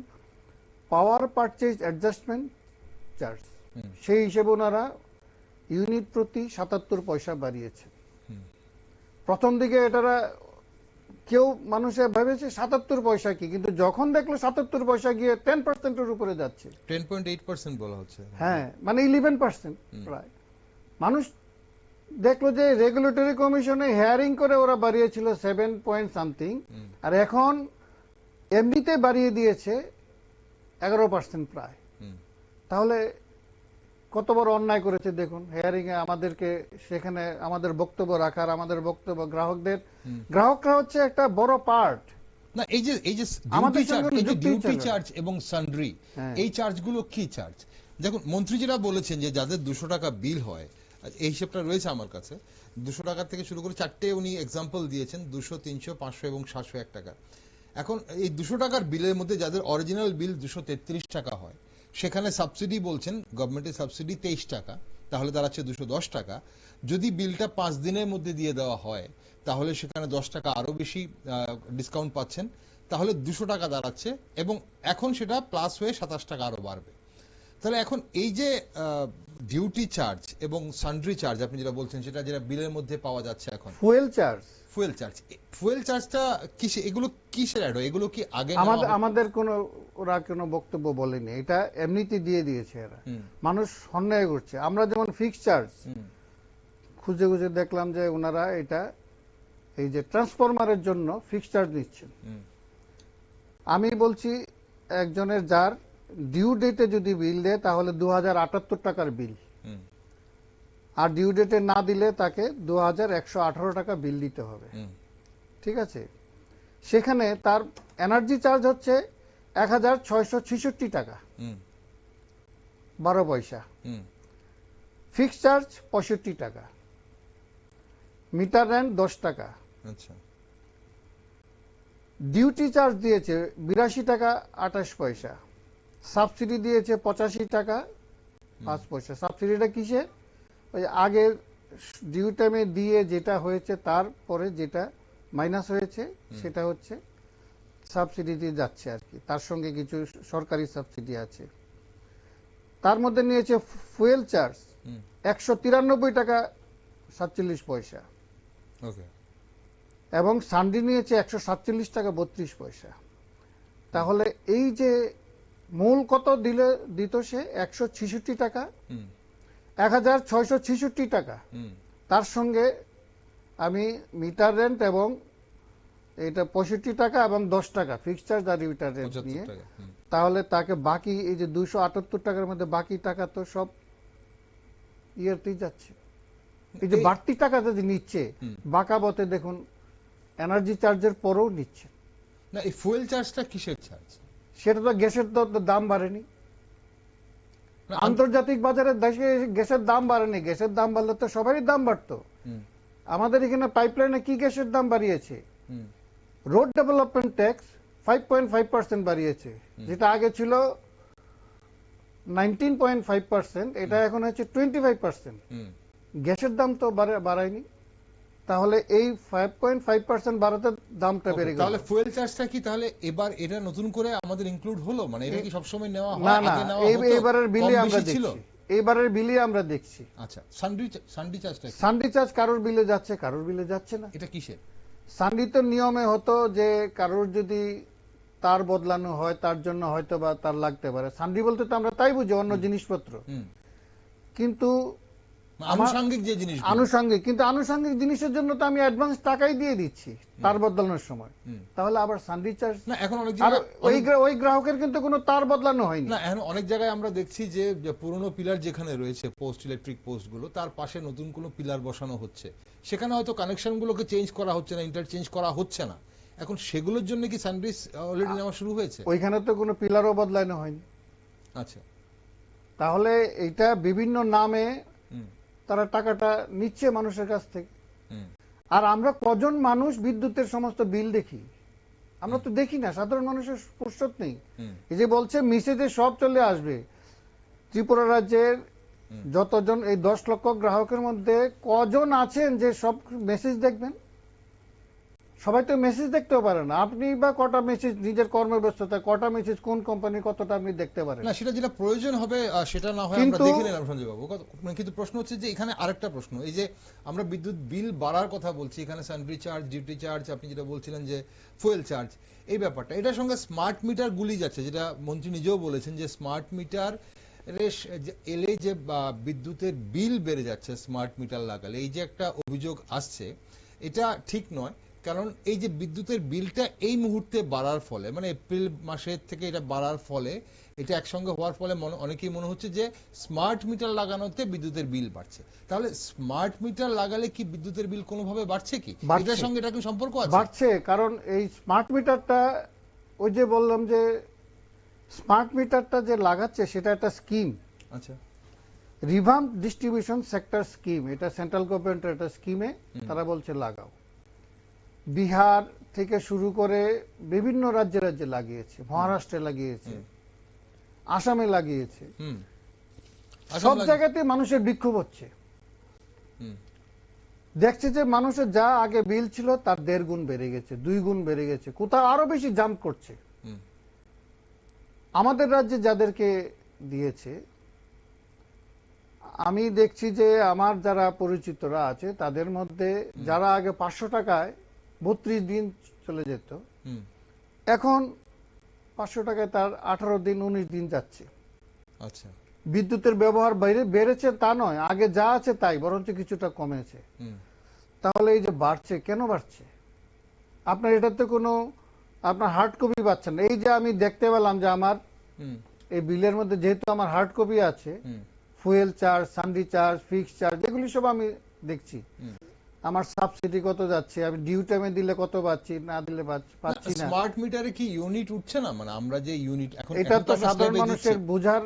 পাওয়ার পারচেজ অ্যাডজাস্টমেন্ট চার্জ, সেই হিসেবে ওনারা ইউনিট প্রতি 77 পয়সা বাড়িয়েছেন। প্রথম দিকে এটারা কেউ মানুষে ভেবেছে 77 পয়সা কি, কিন্তু যখন দেখলো 77 পয়সা গিয়ে 10%-এর উপরে যাচ্ছে, 10.8% বলা হচ্ছে, হ্যাঁ মানে 11% প্রায়, মানুষ দেখলো যে রেগুলেটরি কমিশনে হেয়ারিং করে ওরা বাড়িয়েছিল 7 পয়েন্ট সামথিং, আর এখন এমনিতে বাড়িয়ে দিয়েছে 11% প্রায়। তাহলে কত বড় অন্যায় করেছে দেখুন। হেয়ারিং এ আমাদেরকে সেখানে আমাদের বক্তব্য রাখার, আমাদের বক্তব্য গ্রাহকরা হচ্ছে একটা বড় পার্ট না। এই যে ডিউটি চার্জ এবং সানড্রি, এই চার্জগুলো কি চার্জ? দেখুন মন্ত্রী যেটা বলেছেন যে যাদের 200 টাকা বিল হয়, এই হিসেবটা রয়েছে আমার কাছে, 200 টাকা থেকে শুরু করে 4টে উনি এক্সাম্পল দিয়েছেন, 200, 300, 500 এবং 701 টাকা। এখন এই 200 টাকার বিলের মধ্যে যাদের অরিজিনাল বিল 233 টাকা হয়, সেখানে সাবসিডি বলছেন গভর্নমেন্টের সাবসিডি 23 টাকা, তাহলে দাঁড়াচ্ছে 210 টাকা। যদি বিলটা 5 দিনের মধ্যে দিয়ে দেওয়া হয় তাহলে সেখানে 10 টাকা আরো বেশি ডিসকাউন্ট পাচ্ছেন, তাহলে 200 টাকা দাঁড়াচ্ছে, এবং এখন সেটা প্লাস হয়ে 27 টাকা আরো বাড়বে। তাহলে এখন এই যে ডিউটি চার্জ এবং সানড্রি চার্জ আপনি যেটা বলছেন, সেটা যেটা বিলের মধ্যে পাওয়া যাচ্ছে এখন, ফুয়েল চার্জটা কিসে, এগুলো কিসের অ্যাড হয়? এগুলো কি আগে আমাদের কোনো ওরা কোনো বক্তব্য বলেনি, এটা এমনিতে দিয়ে দিয়েছে এরা, মানুষ অন্যায় করছে। আমরা যেমন ফিক্সড চার্জ খুঁজে খুঁজে দেখলাম যে ওনারা এটা এই যে ট্রান্সফরমারের জন্য ফিক্সড চার্জ নিচ্ছেন। আমি বলছি একজনের যার ডিউ ডেটে যদি বিল দেয় তাহলে 2078 টাকার বিল, আর ডিউ ডেটে না দিলে তাকে 2118 টাকা বিল দিতে হবে, ঠিক আছে? সেখানে তার এনার্জি চার্জ হচ্ছে 1666 টাকা 12 পয়সা, ফিক্সড চার্জ 65 টাকা, মিটার রেন্ট 10 টাকা, ডিউটি চার্জ দিয়েছে 82 টাকা 28 পয়সা, সাবসিডি দিয়েছে 85 টাকা 5 পয়সা। সাবসিডিটা কিসে? ওই আগের ডিউ টাইমে দিয়ে যেটা হয়েছে তারপরে যেটা মাইনাস হয়েছে সেটা হচ্ছে সাবসিডি দিয়ে যাচ্ছে আর কি, তার সঙ্গে কিছু সরকারি সাবসিডি আছে। তার মধ্যে নিয়েছে ফুয়েল চার্জ 193 টাকা 47 পয়সা, এবং সানডি নিয়েছে 147 টাকা 32 পয়সা। তাহলে এই যে মূল কত দিত সে 166 টাকা, 1666 টাকা, তার সঙ্গে আমি মিটার রেন্ট এবং এটা 65 টাকা এবং 10 টাকা ফিক্সড চার্জ আর মিটার রেন্ট নিয়ে, তাহলে তাকে বাকি এই যে 278 টাকার মধ্যে বাকি টাকা তো সব ইয়েতেই যাচ্ছে। এই যে বাড়তি টাকা যদি নিচ্ছে বাঁকাবতে দেখুন এনার্জি চার্জের পরেও নিচ্ছে না। এই ফুয়েল চার্জটা কিসের চার্জ? সেটা তো গ্যাসের তো দাম বাড়েনি, আন্তর্জাতিক বাজারে দেশে গ্যাসের দাম বাড়েনি। গ্যাসের দাম বাড়লে তো সবারই দাম বাড়তো। আমাদের এখানে পাইপলাইনে কি গ্যাসের দাম বাড়িয়েছে? রোড ডেভেলপমেন্ট ট্যাক্স 5.5% বাড়িয়েছে, যেটা আগে ছিল 19.5%, এটা এখন হচ্ছে 25%। গ্যাসের দাম তো বাড়ায়নি, তাহলে এই 5.5% বাড়াতে দামটা বেড়ে গেল। তাহলে ফুয়েল চার্জটা কি তাহলে এবার এটা নতুন করে আমাদের ইনক্লুড হলো? মানে এটা কি সবসময় নেওয়া হয়? না না, এইবারের বিলে আমরা দেখছি, এইবারের বিলে আমরা দেখছি। আচ্ছা, সানডি চার্জটা? সানডি চার্জ কারোর বিলে যাচ্ছে, কারোর বিলে যাচ্ছে না। এটা কিসের? সানডি তো নিয়মে হতো যে কারোর যদি তার বদলানো হয় তার জন্য হয়তো বা তার লাগতে পারে। সানডি বলতে তো আমরা তাই বুঝি অন্য জিনিসপত্র, কিন্তু আনুষঙ্গিক যে জিনিস, আনুষঙ্গিক, কিন্তু আনুষঙ্গিক জিনিসের জন্য তো আমি অ্যাডভান্স টাকাই দিয়ে দিচ্ছি তার বদলানোর সময়, তাহলে আবার সানডি চার্জ না। এখন অনেক ওই গ্রাহকের কিন্তু কোনো তার বদলানো হয়নি না। এখন অনেক জায়গায় আমরা দেখছি যে পুরনো পিলার যেখানে রয়েছে পোস্ট, ইলেকট্রিক পোস্ট গুলো, তার পাশে নতুন কোনো পিলার বসানো হচ্ছে, সেখানে হয়তো কানেকশন গুলোকে চেঞ্জ করা হচ্ছে না, ইন্টারচেঞ্জ করা হচ্ছে না। এখন সেগুলোর জন্য কি সানডিস অলরেডি নেওয়া শুরু হয়েছে? ওইখানে তো কোনো পিলারও বদলানো হয়নি। আচ্ছা, তাহলে এটা বিভিন্ন নামে তারা টাকাটা নিচ্ছে মানুষের কাছ থেকে। আর আমরা কজন মানুষ বিদ্যুতের সমস্ত বিল দেখি? আমরা তো দেখি না, সাধারণ মানুষের ফুরসত নেই। এই যে বলছে মেসেজে সব চলে আসবে, ত্রিপুরা রাজ্যের যতজন এই 10 লক্ষ গ্রাহকের মধ্যে কজন আছেন যে সব মেসেজ দেখবেন? সবাই তো মেসেজ দেখতেও পারে না। আপনি বা কটা মেসেজ নিজের কর্মব্যস্ততা, কটা মেসেজ কোন কোম্পানির কতটা আপনি দেখতে পারেন না? সেটা যেটা প্রয়োজন হবে সেটা না হয় আমরা দেখে নিলাম সঞ্জয় বাবু। কিন্তু প্রশ্ন হচ্ছে যে এখানে আরেকটা প্রশ্ন, এই যে আমরা বিদ্যুৎ বিল বাড়ার কথা বলছি, এখানে সানডি চার্জ, ডিউটি চার্জ, আপনি যেটা বলছিলেন যে ফুয়েল চার্জ, এই ব্যাপারটা এটার সঙ্গে স্মার্ট মিটার গুলি যাচ্ছে, যেটা মন্ত্রী নিজেও বলেছেন যে স্মার্ট মিটার এলে যে বিদ্যুতের বিল বেড়ে যাচ্ছে স্মার্ট মিটার লাগালে, এই যে একটা অভিযোগ আসছে, এটা ঠিক নয়। কারণ এই যে বিদ্যুতের বিলটা এই মুহূর্তে বাড়ার ফলে, মানে এপ্রিল মাসের থেকে এটা বাড়ার ফলে, এটা একসঙ্গে হওয়ার ফলে অনেকেই মনে হচ্ছে যে স্মার্ট মিটার লাগানোতে বিদ্যুতের বিল বাড়ছে। তাহলে স্মার্ট মিটার লাগালে কি বিদ্যুতের বিল কোনোভাবে বাড়ছে কি? এটার সঙ্গে এটা কি সম্পর্ক আছে? বাড়ছে, কারণ এই স্মার্ট মিটারটা, ওই যে বললাম যে স্মার্ট মিটারটা যে লাগাচ্ছে সেটা একটা স্কিম। আচ্ছা, রিভাম্প ডিস্ট্রিবিউশন সেক্টর স্কিম, এটা সেন্ট্রাল গভর্নমেন্টের একটা স্কিমে তারা বলছে লাগাও। বিহার থেকে শুরু করে বিভিন্ন রাজ্যে রাজ্যে লাগিয়েছে, মহারাষ্ট্রে লাগিয়েছে, আসামে লাগিয়েছে, সব জায়গাতে মানুষের বিক্ষোভ হচ্ছে। দেখছে যে মানুষের যা আগে বিল ছিল তার 1.5 গুণ বেড়ে গেছে, 2 গুণ বেড়ে গেছে, কোথাও আরো বেশি জাম্প করছে। আমাদের রাজ্যে যাদেরকে দিয়েছে, আমি দেখছি যে আমার যারা পরিচিতরা আছে তাদের মধ্যে যারা আগে 500 টাকায় 32 দিন চলে যেত, এখন 500 টাকায় তার 18 দিন 19 দিন যাচ্ছে। আচ্ছা, বিদ্যুতের ব্যবহার বাইরে বেড়েছে তা নয়, আগে যা আছে তাই, বরঞ্চ কিছুটা কমেছে। তাহলে এই যে বাড়ছে, কেন বাড়ছে? আপনার এটাতে কোনো আপনার হার্ড কপি পাচ্ছেন না। এই যে আমি দেখতে পেলাম যে আমার এই বিলের মধ্যে যেহেতু আমার হার্ড কপি আছে, fuel charge, sundry charge, fixed charge, এগুলি সব আমি দেখছি। আমার সাবসিডি কত যাচ্ছে, আমি ডিউ টাইমে দিলে কত পাচ্ছি, না দিলে পাচ্ছি না। স্মার্ট মিটারে কি ইউনিট উঠছে না? মানে আমরা যে ইউনিট এখন, এটা তো সাধারণ মানুষের বোঝার,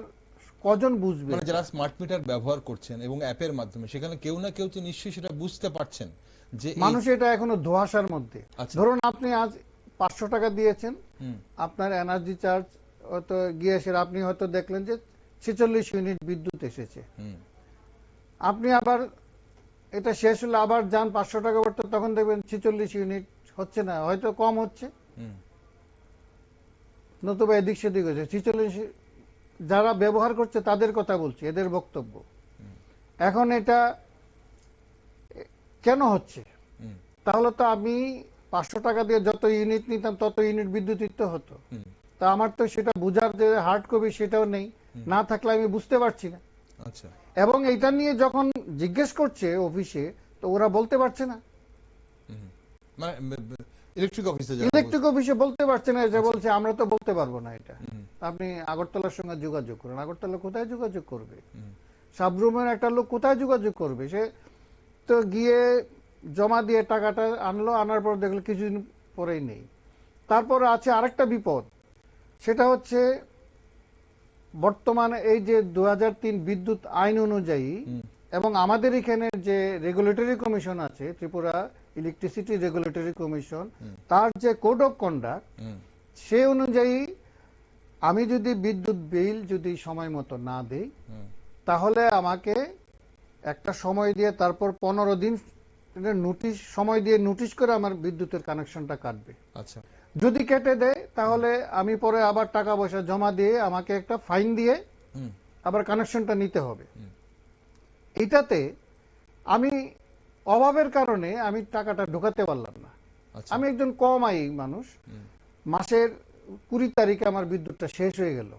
কজন বুঝবে? মানে যারা স্মার্ট মিটার ব্যবহার করছেন এবং অ্যাপের মাধ্যমে, সেখানে কেউ না কেউ তো নিশ্চয়ই সেটা বুঝতে পারছেন যে মানুষ এটা এখনো ধোঁয়াশার মধ্যে। ধরুন আপনি আজ 500 টাকা দিয়েছেন, আপনার এনার্জি চার্জ হয়তো গিয়ে এসে আপনি হয়তো দেখলেন যে 46 ইউনিট বিদ্যুৎ এসেছে, আপনি আবার এটা শেষ হলে আবার যান 500 টাকা ভরতে, তখন দেখবেন 46 ইউনিট হচ্ছে না, হয়তো কম হচ্ছে, নতুবা এদিক সেদিক হচ্ছে। 46 যারা ব্যবহার করছে তাদের কথা বলছি, এদের বক্তব্য। এখন এটা কেন হচ্ছে? তাহলে তো আমি 500 টাকা দিয়ে যত ইউনিট নিতাম তত ইউনিট বিদ্যুৎ দিতে হতো। তা আমার তো সেটা বুঝার যে হার্ড কপি সেটাও নেই, না থাকলে আমি বুঝতে পারছি না। আচ্ছা। এবং এটা নিয়ে যখন জিজ্ঞেস করছে অফিসে, তো ওরা বলতে পারছে না, মানে ইলেকট্রিক অফিসে ইলেকট্রিক অফিসে বলতে পারছে না, যে বলছে আমরা তো বলতে পারবো না এটা, আপনি আগরতলার সঙ্গে যোগাযোগ করুন। আগরতলা কোথায় যোগাযোগ করবে? সাবরুমের একটা লোক কোথায় যোগাযোগ করবে? সে তো গিয়ে জমা দিয়ে টাকাটা আনলো, আনার পর দেখলো কিছুদিন পরেই নেই। তারপরে আছে আরেকটা বিপদ, সেটা হচ্ছে বর্তমানে এই যে 2003 বিদ্যুৎ আইন অনুযায়ী এবং আমাদের এখানে যে রেগুলেটরি কমিশন আছে, ত্রিপুরা ইলেকট্রিসিটি রেগুলেটরি কমিশন, তার যে কোড অফ কন্ডাক্ট, সে অনুযায়ী আমি যদি বিদ্যুৎ বিল যদি সময় মতো না দেই, তাহলে আমাকে একটা সময় দিয়ে তারপর 15 দিন নোটিশ সময় দিয়ে নোটিশ করে আমার বিদ্যুতের কানেকশনটা কাটবে। আচ্ছা। যদি কেটে দেয় তাহলে আমি পরে আবার টাকা পয়সা জমা দিয়ে আমাকে একটা ফাইন দিয়ে আবার কানেকশনটা নিতে হবে। এটাতে আমি অভাবের কারণে আমি টাকাটা ঢোকাতে পারলাম না। আমি একজন কম আয়ী মানুষ, মাসের 20 তারিখে আমার বিদ্যুৎটা শেষ হয়ে গেল,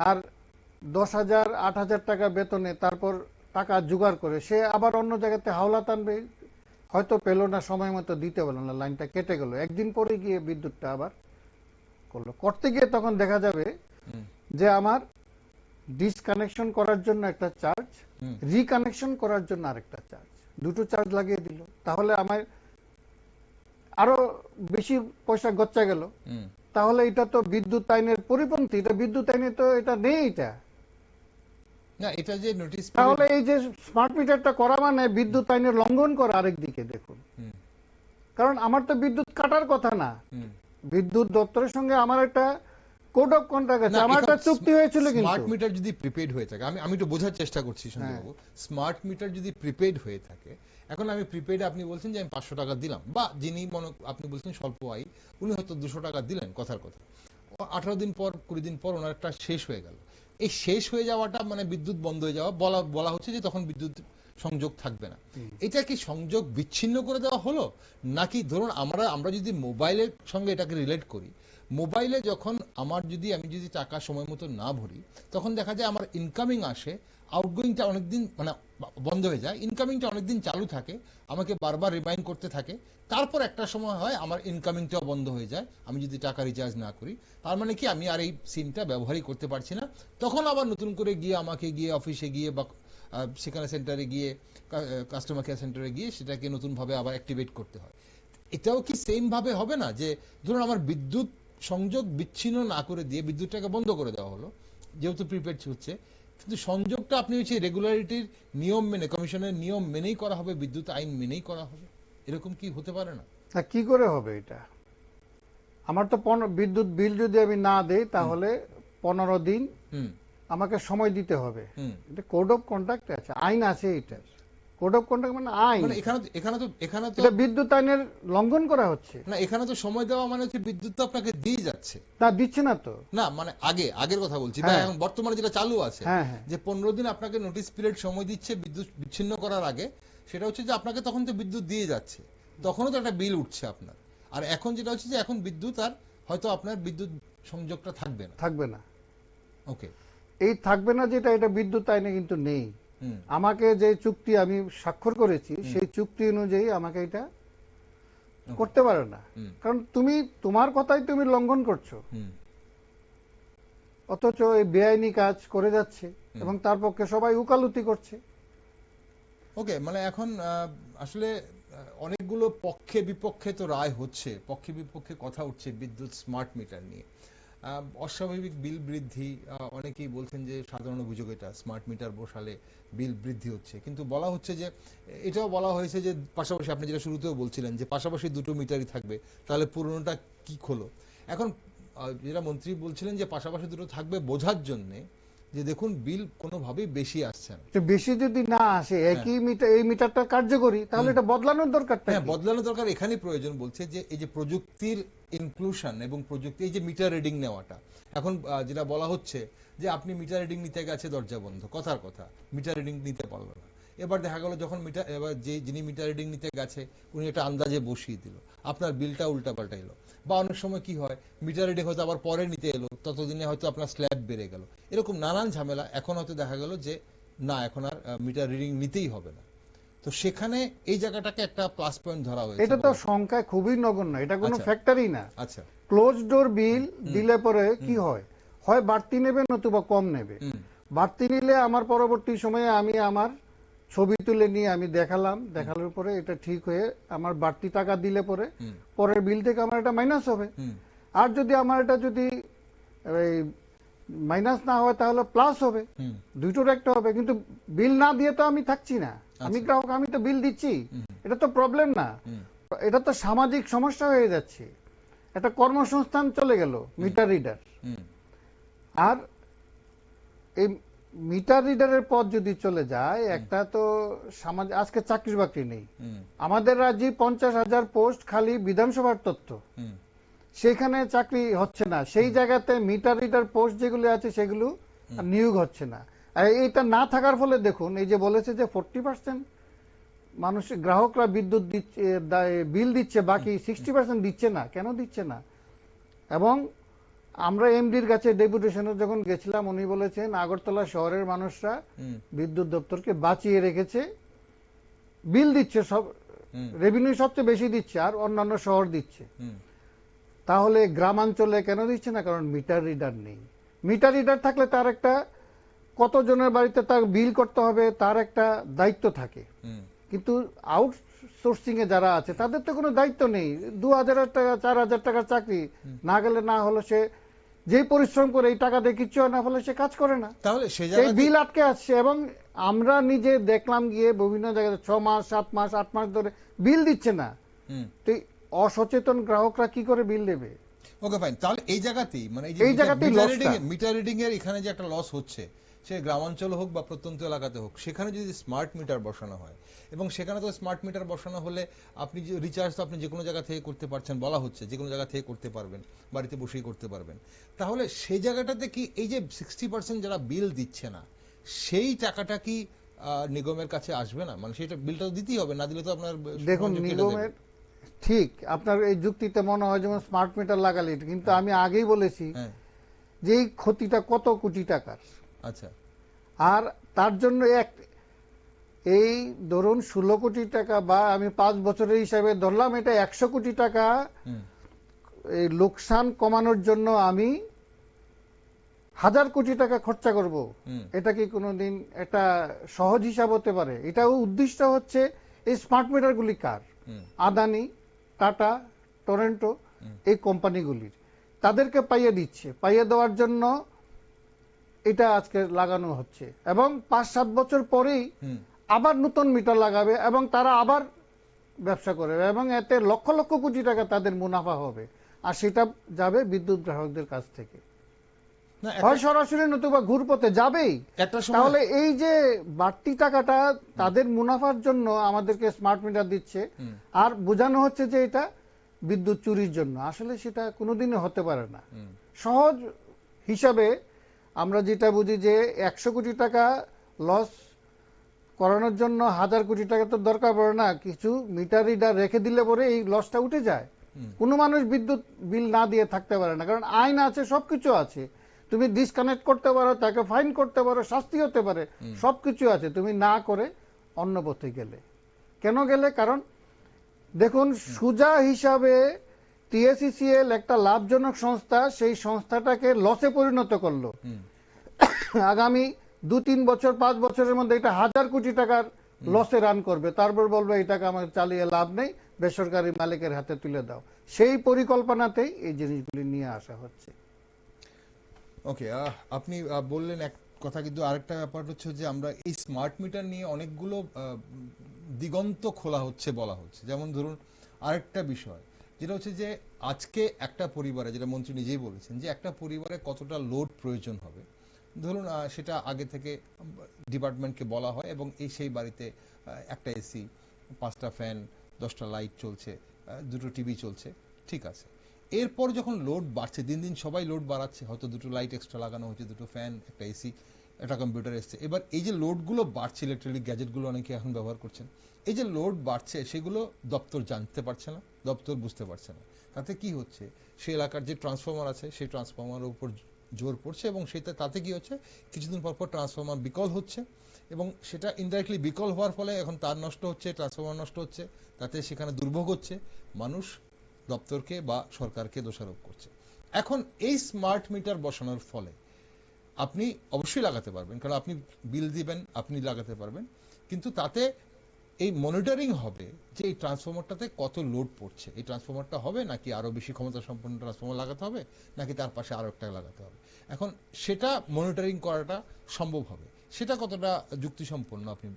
আর 10,000 8,000 টাকা বেতনে তারপর টাকা জোগাড় করে সে আবার অন্য জায়গাতে হাওলা টানবে, হয়তো পেল না, সময় মতো দিতে পারলো না, লাইনটা কেটে গেল। একদিন পরে গিয়ে বিদ্যুৎটা আবার করলো, করতে গিয়ে তখন দেখা যাবে যে আমার ডিসকানেকশন করার জন্য একটা চার্জ, রিকানেকশন করার জন্য আরেকটা চার্জ, দুটো চার্জ লাগিয়ে দিল। তাহলে আমার আরো বেশি পয়সা গচ্চা গেল। তাহলে এটা তো বিদ্যুৎ আইনের পরিপন্থী, এটা বিদ্যুৎ আইনে তো এটা নেই। এটা না, এটা যে নোটিশ, তাহলে এই যে স্মার্ট মিটারটা করা মানে বিদ্যুৎ আইনের লঙ্ঘন করা। আরেক দিকে দেখুন, কারণ আমার তো বিদ্যুৎ কাটার কথা না, বিদ্যুৎ দপ্তরের সঙ্গে আমার একটা কোড অফ কন্ট্রাক্ট আছে, আমার একটা চুক্তি হয়েছিল। কিন্তু স্মার্ট মিটার যদি প্রিপেইড হয়ে থাকে, আমি একটু বোঝার চেষ্টা করছি সঞ্জয় বাবু, স্মার্ট মিটার যদি প্রিপেইড হয়ে থাকে, এখন আমি প্রিপেইড, আপনি বলছেন যে আমি 500 টাকা দিলাম, বা যিনি আপনি বলছেন স্বল্প আয়, উনি হয়তো 200 টাকা দিলেন, কথার কথা, 18 দিন পর 20 দিন পর ওনার একটা শেষ হয়ে গেল। এই শেষ হয়ে যাওয়াটা মানে বিদ্যুৎ বন্ধ হয়ে যাওয়া, বলা হচ্ছে যে তখন বিদ্যুৎ সংযোগ থাকবে না। এটা কি সংযোগ বিচ্ছিন্ন করে দেওয়া হলো, নাকি ধরুন আমরা যদি মোবাইলের সঙ্গে এটাকে রিলেট করি, মোবাইলে যখন আমি যদি টাকা সময় মতো না ভরি, তখন দেখা যায় আমার ইনকামিং আসে, আউটগোয়িংটা অনেকদিন মানে বন্ধ হয়ে যায়, ইনকামিংটা অনেকদিন চালু থাকে, আমাকে বারবার রিমাইন্ড করতে থাকে, তারপর একটা সময় হয় আমার ইনকামিংটাও বন্ধ হয়ে যায় আমি যদি টাকা রিচার্জ না করি। তার মানে কি আমি আর এই সিমটা ব্যবহারই করতে পারছি না, তখন আবার নতুন করে আমাকে গিয়ে অফিসে গিয়ে বা সেখানে সেন্টারে গিয়ে, কাস্টমার কেয়ার সেন্টারে গিয়ে সেটাকে নতুনভাবে আবার অ্যাক্টিভেট করতে হয়। এটাও কি সেম ভাবে হবে না, যে ধরুন আমার বিদ্যুৎ সংযোগ বিচ্ছিন্ন না করে দিয়ে বিদ্যুৎটাকে বন্ধ করে দেওয়া হলো, যেহেতু প্রিপেড হচ্ছে, কিন্তু সংযোগটা আপনি হচ্ছে রেগুলারিটির নিয়ম মেনে, কমিশনের নিয়ম মেনেই করা হবে, বিদ্যুৎ আইন মেনেই করা হবে, এরকম কি হতে পারে না? কি করে হবে এটা? আমার তো বিদ্যুৎ বিল যদি আমি না দেই তাহলে 15 দিন আমাকে সময় দিতে হবে। এটা কোড অফ কন্ডাক্ট আছে, আইন আছে। এটা কোড অফ কন্ডাক্ট মানে আইন। মানে এখানে তো এটা বিদ্যুৎ আইনের লঙ্ঘন করা হচ্ছে না। এখানে তো সময় দেওয়া মানে হচ্ছে বিদ্যুৎ তো আপনাকে দিয়ে যাচ্ছে না, দিচ্ছে না তো। না, মানে আগের কথা বলছি, এখন বর্তমানে যেটা চালু আছে, যে 15 দিন আপনাকে নোটিশ পিরিয়ড সময় দিচ্ছে বিদ্যুৎ বিচ্ছিন্ন করার আগে, সেটা হচ্ছে যে আপনাকে তখন তো বিদ্যুৎ দিয়ে যাচ্ছে, তখনও তো একটা বিল উঠছে আপনার। আর এখন যেটা হচ্ছে যে এখন বিদ্যুৎ আর হয়তো আপনার বিদ্যুৎ সংযোগটা থাকবে না। ওকে, এই থাকবে না যেটা, এটা বিদ্যুৎ আইনে কিন্তু নেই। আমাকে যে চুক্তি আমি স্বাক্ষর করেছি সেই চুক্তি অনুযায়ী আমাকে এটা করতে পারে না, কারণ তোমার কথাই তুমি লঙ্ঘন করছো, অথচ এই বেআইনি কাজ করে যাচ্ছে এবং তার পক্ষে সবাই উকালতি করছে। ওকে, মানে এখন আসলে অনেকগুলো পক্ষে বিপক্ষে তো রায় হচ্ছে, পক্ষে বিপক্ষে কথা উঠছে বিদ্যুৎ স্মার্ট মিটার নিয়ে। অস্বাভাবিক বিল বৃদ্ধি, অনেকেই বলছেন যে সাধারণ অভিযোগ, এটা স্মার্ট মিটার বসালে বিল বৃদ্ধি হচ্ছে, কিন্তু বলা হচ্ছে যে, এটাও বলা হয়েছে যে পাশাপাশি আপনি যেটা শুরুতেও বলছিলেন যে পাশাপাশি দুটো মিটারই থাকবে, তাহলে পুরনোটা কি হলো। এখন যেটা মন্ত্রী বলছিলেন যে পাশাপাশি দুটো থাকবে বোঝার জন্য যে দেখুন বিল কোনোভাবেই বেশি আসছে না। তো বেশি যদি না আসে, একই মিটার, এই মিটারটা কার্যকরী, তাহলে এটা বদলানোর দরকারটা হ্যাঁ, কি? বদলানো দরকার। এখানেই প্রয়োজন বলছে যে এই যে প্রযুক্তির ইনক্লুশন এবং প্রযুক্তি, এই যে মিটার রিডিং নেওয়াটা, এখন যেটা বলা হচ্ছে যে আপনি মিটার রিডিং নিতে গেছে দরজা বন্ধ, কথার কথা মিটার রিডিং নিতে পারলো না। এবার দেখা গেল যখন এবার যিনি মিটার রিডিং নিতে গেছে উনি একটা আন্দাজে বসিয়ে দিল, আপনার বিলটা উল্টাপাল্টা এলো। বা অনেক সময় কি হয়, মিটার রিডিং হয়তো আবার পরে নিতে এলো, ততদিনে হয়তো আপনার স্ল্যাব বেড়ে গেল, এরকম নানান ঝামেলা। এখন হয়তো দেখা গেল যে না, এখন আর মিটার রিডিং নিতেই হবে না। তো সেখানে এই জায়গাটাকে একটা প্লাস পয়েন্ট ধরা হয়েছে। এটা তো সংখ্যায় খুবই নগণ্য, এটা কোনো আচ্ছা। ফ্যাক্টরই না। আচ্ছা। ক্লোজ ডোর বিল দিলে পরে কি হয়, হয় বাড়তি নেবে নতুবা কম নেবে। বাড়তি নিলে আমার পরবর্তী সময়ে আমি আমার ছবি তুলে নিয়ে আমি দেখালাম, দেখানোর পরে এটা ঠিক হয়ে আমার বাড়তি টাকা দিলে পরে পরের বিল থেকে আমার এটা মাইনাস হবে। আর যদি আমার এটা যদি মাইনাস না হয় তাহলে প্লাস হবে, দুটোর একটা হবে। কিন্তু বিল না দিয়ে তো আমি থাকছি না, আমি গ্রাহক, আমি তো বিল দিচ্ছি, এটা তো প্রবলেম না, এটা তো সামাজিক সমস্যা হয়ে যাচ্ছে, একটা কর্মসংস্থান চলে গেল মিটার রিডার। আর এই মিটার রিডারের পথ যদি চলে যায়, একটা তো সমাজ, আজকে চাকরি বাকরি নেই আমাদের রাজ্যে, 50,000 পোস্ট খালি বিধানসভার তথ্য, সেখানে চাকরি হচ্ছে না। সেই জায়গাতে মিটার রিডার পোস্ট যেগুলো আছে সেগুলো নিয়োগ হচ্ছে না। আর এটা না থাকার ফলে দেখুন, এই যে বলেছে যে 40% মানুষ, গ্রাহকরা বিদ্যুৎ দিচ্ছে, বিল দিচ্ছে, বাকি 60% দিচ্ছে না। কেন দিচ্ছে না? এবং আমরা এমডির কাছে ডেপুটেশনে যখন গেছিলাম, উনি বলেছেন আগরতলা শহরের মানুষরা বিদ্যুৎ দপ্তরকে বাঁচিয়ে রেখেছে, বিল দিচ্ছে, সব রেভিনিউ সবচেয়ে বেশি দিচ্ছে, আর অন্যান্য শহর দিচ্ছে। তাহলে গ্রামাঞ্চলে কেন দিচ্ছে না? কারণ মিটার রিডার নেই। মিটার রিডার থাকলে তার একটা, কতজনের বাড়িতে তার বিল করতে হবে তার একটা দায়িত্ব থাকে। কিন্তু আউটসোর্সিং এ যারা আছে তাদের তো কোনো দায়িত্ব নেই। 2,000 টাকা 4,000 টাকার চাকরি না গেলে না হলো, সে যে পরিশ্রম করে এই টাকা দিয়ে কিচ্ছু না হলে সে কাজ করে না, তাহলে সেই বিল আটকে আসছে। এবং আমরা নিজে দেখলাম গিয়ে বিভিন্ন জায়গায় 6 মাস 7 মাস 8 মাস ধরে বিল দিচ্ছে না। তো অসচেতন গ্রাহকরা কি করে বিল দেবে? ওকে, ফাইন। তাহলে এই জায়গাতেই মানে এই জায়গাতেই মিটার রিডিং এর এখানে যে একটা লস হচ্ছে, সে গ্রামাঞ্চল হোক বা প্রত্যন্ত এলাকাতে হোক, সেখানে যদি স্মার্ট মিটার বসানো হয়, এবং সেখানে তো স্মার্ট মিটার বসানো হলে আপনি যে রিচার্জ তো আপনি যে কোনো জায়গা থেকে করতে পারছেন, বলা হচ্ছে যে কোনো জায়গা থেকে করতে পারবেন, বাড়িতে বসেই করতে পারবেন। তাহলে সেই জায়গাটাতে কি এই যে 60% যারা বিল দিচ্ছে না, সেই টাকাটা কি নিগমের কাছে আসবে না? মানে সেটা বিলটা তো দিতেই হবে, না দিলে তো আপনার, দেখুন নিগমের, ঠিক আপনার এই যুক্তিতে মনে হয় যেমন স্মার্ট মিটার লাগালে, কিন্তু আমি আগেই বলেছি যে এই ক্ষতিটা কত কোটি টাকার। আচ্ছা। আর তার জন্য এই ধরুন 16 কোটি টাকা, বা আমি 5 বছরের হিসাবে ধরলাম, এটা 100 কোটি টাকা এই লোকসান কমানোর জন্য আমি 1000 কোটি টাকা খরচা করব। এটা কি কোনোদিন একটা সহজ হিসাব হতে পারে? এটাও উদ্দেশ্য হচ্ছে এই স্মার্ট মিটারগুলি কার? আদানি, টাটা, টরেন্টো, এই কোম্পানিগুলির, তাদেরকে পাইয়ে দিচ্ছে, পাইয়ে দেওয়ার জন্য এটা আজকে লাগানো হচ্ছে। এবং 5-7 বছর পরেই আবার নতুন মিটার লাগাবে এবং তারা আবার ব্যবসা করবে, এবং এতে লক্ষ লক্ষ কোটি টাকা তাদের মুনাফা হবে। আর সেটা যাবে বিদ্যুৎ গ্রাহকদের কাছ থেকে, হয় সরাসরি নতুবা ঘুরপথে যাবেই। তাহলে এই যে বাড়তি টাকাটা তাদের মুনাফার জন্য আমাদেরকে স্মার্ট মিটার দিচ্ছে, আর বোঝানো হচ্ছে যে এটা বিদ্যুৎ চুরির জন্য। আসলে সেটা কোনোদিনই হতে পারে না। সহজ হিসাবে আমরা যেটা বুঝি যে 100 কোটি টাকা লস করানোর জন্য 1000 কোটি টাকা তো দরকার পড়ে না, কিছু মিটার রিডার রেখে দিলে পরে এই লসটা উঠে যায়। কোনো মানুষ বিদ্যুৎ বিল না দিয়ে থাকতে পারে না, কারণ আইন আছে, সবকিছু আছে। তুমি ডিসকানেক্ট করতে পারো, তাকে ফাইন করতে পারো, শাস্তি হতে পারে, সবকিছু আছে। তুমি না করে অন্য পথে গেলে, কেন গেলে? কারণ দেখুন, সুজা হিসাবে টিএসইসিএল একটা লাভজনক সংস্থা, সেই সংস্থাটাকে লসে পরিণত করলো। আগামী 2-3 বছর 5 বছরের মধ্যে এটা 1000 কোটি টাকার লসে রান করবে, তারপর বলবে এই টাকা আমাকে চালিয়ে লাভ নেই, বেসরকারি মালিকের হাতে তুলে দাও। সেই পরিকল্পনাতেই এই জিনিসগুলি নিয়ে আসা হচ্ছে। ওকে, আপনি বললেন এক কথা, কিন্তু আরেকটা ব্যাপার হচ্ছে যে আমরা এই স্মার্ট মিটার নিয়ে অনেকগুলো দিগন্ত খোলা হচ্ছে বলা হচ্ছে। যেমন ধরুন আরেকটা বিষয় যেটা হচ্ছে যে আজকে একটা পরিবারে, যেটা মন্ত্রী নিজেই বলেছেন, যে একটা পরিবারে কতটা লোড প্রয়োজন হবে, ধরুন সেটা আগে থেকে ডিপার্টমেন্টকে বলা হয় এবং সেই বাড়িতে একটা এসি, 5টা ফ্যান, 10টা লাইট চলছে, 2টো টিভি চলছে, ঠিক আছে। এরপর যখন লোড বাড়ছে, দিন দিন সবাই লোড বাড়াচ্ছে, হয়তো 2টো লাইট এক্সট্রা লাগানো হচ্ছে, 2টো ফ্যান, একটা এসি, একটা কম্পিউটার এসছে। এবার এই যে লোডগুলো বাড়ছে, ইলেকট্রনিক গ্যাজেটগুলো অনেকে এখন ব্যবহার করছেন, এই যে লোড বাড়ছে সেগুলো দপ্তর জানতে পারছে না, দপ্তর বুঝতে পারছে না। তাতে কি হচ্ছে, সে এলাকার যে ট্রান্সফরমার আছে সেই ট্রান্সফরমারের উপর জোর পড়ছে এবং তাতে কি হচ্ছে, কিছুদিন পর পর ট্রান্সফরমার বিকল হচ্ছে এবং সেটা ইনডাইরেক্টলি বিকল হওয়ার ফলে এখন তার নষ্ট হচ্ছে, ট্রান্সফরমার নষ্ট হচ্ছে, তাতে সেখানে দুর্ভোগ হচ্ছে, মানুষ দপ্তরকে বা সরকারকে দোষারোপ করছে। এখন এই স্মার্ট মিটার বসানোর ফলে আপনি অবশ্যই লাগাতে পারবেন, কারণ আপনি বিল দিবেন, আপনি লাগাতে পারবেন, কিন্তু তাতে এই মনিটরিং হবে যে এই ট্রান্সফরমারটাতে কত লোড পড়ছে, এই ট্রান্সফরমারটা হবে নাকি আরো বেশি ক্ষমতা সম্পন্ন ট্রান্সফরমার লাগাতে হবে, নাকি তার পাশে আরো একটা লাগাতে হবে। এখন সেটা মনিটরিং করাটা সম্ভব হবে, সেটা কতটা যুক্তিসম্পন্ন আপনি?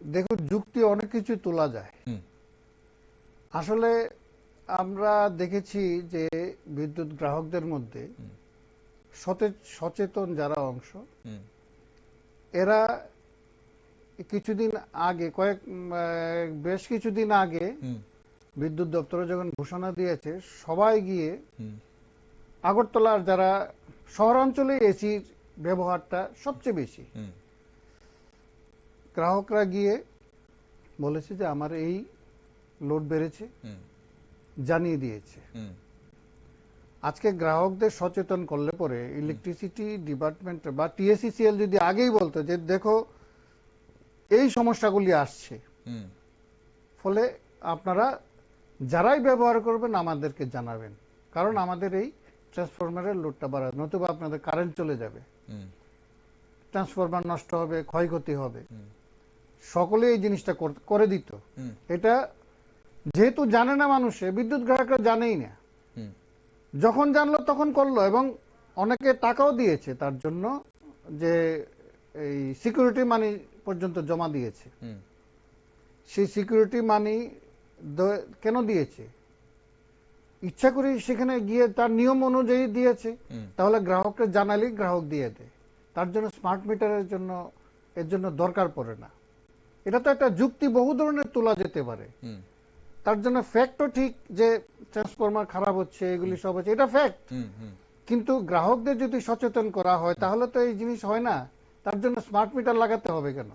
দেখুন, যুক্তি অনেক কিছু তোলা যায়। আসলে আমরা দেখেছি যে বিদ্যুৎ গ্রাহকদের মধ্যে সচেতন যারা অংশ, এরা কিছুদিন আগে বেশ কিছুদিন আগে বিদ্যুৎ দপ্তরে যখন ঘোষণা দিয়েছে, সবাই গিয়ে আগরতলার যারা শহরাঞ্চলে এসির ব্যবহারটা সবচেয়ে বেশি, গ্রাহকরা গিয়ে বলেছে যে আমার এই লোড বেড়েছে, জানিয়ে দিয়েছে। আজকে গ্রাহকদের সচেতন করলে পরে ইলেকট্রিসিটি ডিপার্টমেন্ট বা টিএসসিসিএল যদি আগেই বলতো যে দেখো এই সমস্যাগুলি আসছে, ফলে আপনারা যারাই ব্যবহার করবেন আমাদেরকে জানাবেন, কারণ আমাদের এই ট্রান্সফরমারের লোডটা বাড়াবে, নতুবা আপনাদের কারেন্ট চলে যাবে, ট্রান্সফরমার নষ্ট হবে, ক্ষয়ক্ষতি হবে। সকলে এই জিনিসটা করে দিত। এটা যেহেতু জানে না মানুষে, বিদ্যুৎ গ্রাহকরা জানেই না, যখন জানলো তখন করলো এবং অনেকে টাকাও দিয়েছে তার জন্য, যে এই সিকিউরিটি মানি পর্যন্ত জমা দিয়েছে। সেই সিকিউরিটি মানি কেন দিয়েছে? ইচ্ছা করে সেখানে গিয়ে তার নিয়ম অনুযায়ী দিয়েছে, তাহলে গ্রাহককে জানালেই গ্রাহক দিয়ে দেয়। তার জন্য স্মার্ট মিটারের জন্য এর জন্য দরকার পড়ে না। এটা তো একটা যুক্তি বহু ধরনের তোলা যেতে পারে। তার জন্য ফ্যাক্টও ঠিক যে ট্রান্সফরমার খারাপ হচ্ছে, এগুলি সব হচ্ছে, এটা ফ্যাক্ট। কিন্তু গ্রাহকদের যদি সচেতন করা হয় তাহলে তো এই জিনিস হয় না। তার জন্য স্মার্ট মিটার লাগাতে হবে কেন?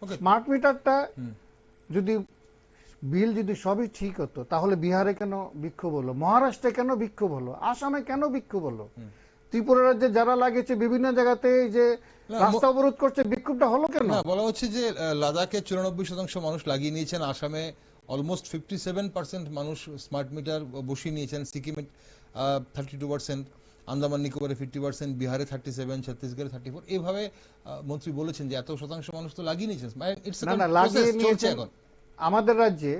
স্মার্ট মিটারটা যদি বিল যদি সবই ঠিক হতো, তাহলে বিহারে কেন বিক্ষোভ হলো, মহারাষ্ট্রে কেন বিক্ষোভ হলো, আসামে কেন বিক্ষোভ হলো, ত্রিপুরা রাজ্যে যারা লাগিয়েছে বিভিন্ন জায়গাতে যে রাস্তা অবরোধ করছে, বিক্ষোভটা হলো কেন? বলা হচ্ছে যে লাদাখে 94% মানুষ লাগিয়ে নিয়েছেন, আসামে অলমোস্ট 57% মানুষ স্মার্ট মিটার বসিয়ে নিয়েছেন, সিকিমে 32%, আন্দামান নিকোবরে 50%, বিহারে 37, ছত্তিশগড়ে 34। এইভাবে মন্ত্রী বলেছেন যে এত শতাংশ মানুষ তো লাগিয়ে নিয়েছেন। লাগিয়ে নিয়েছেন এখন আমাদের রাজ্যে।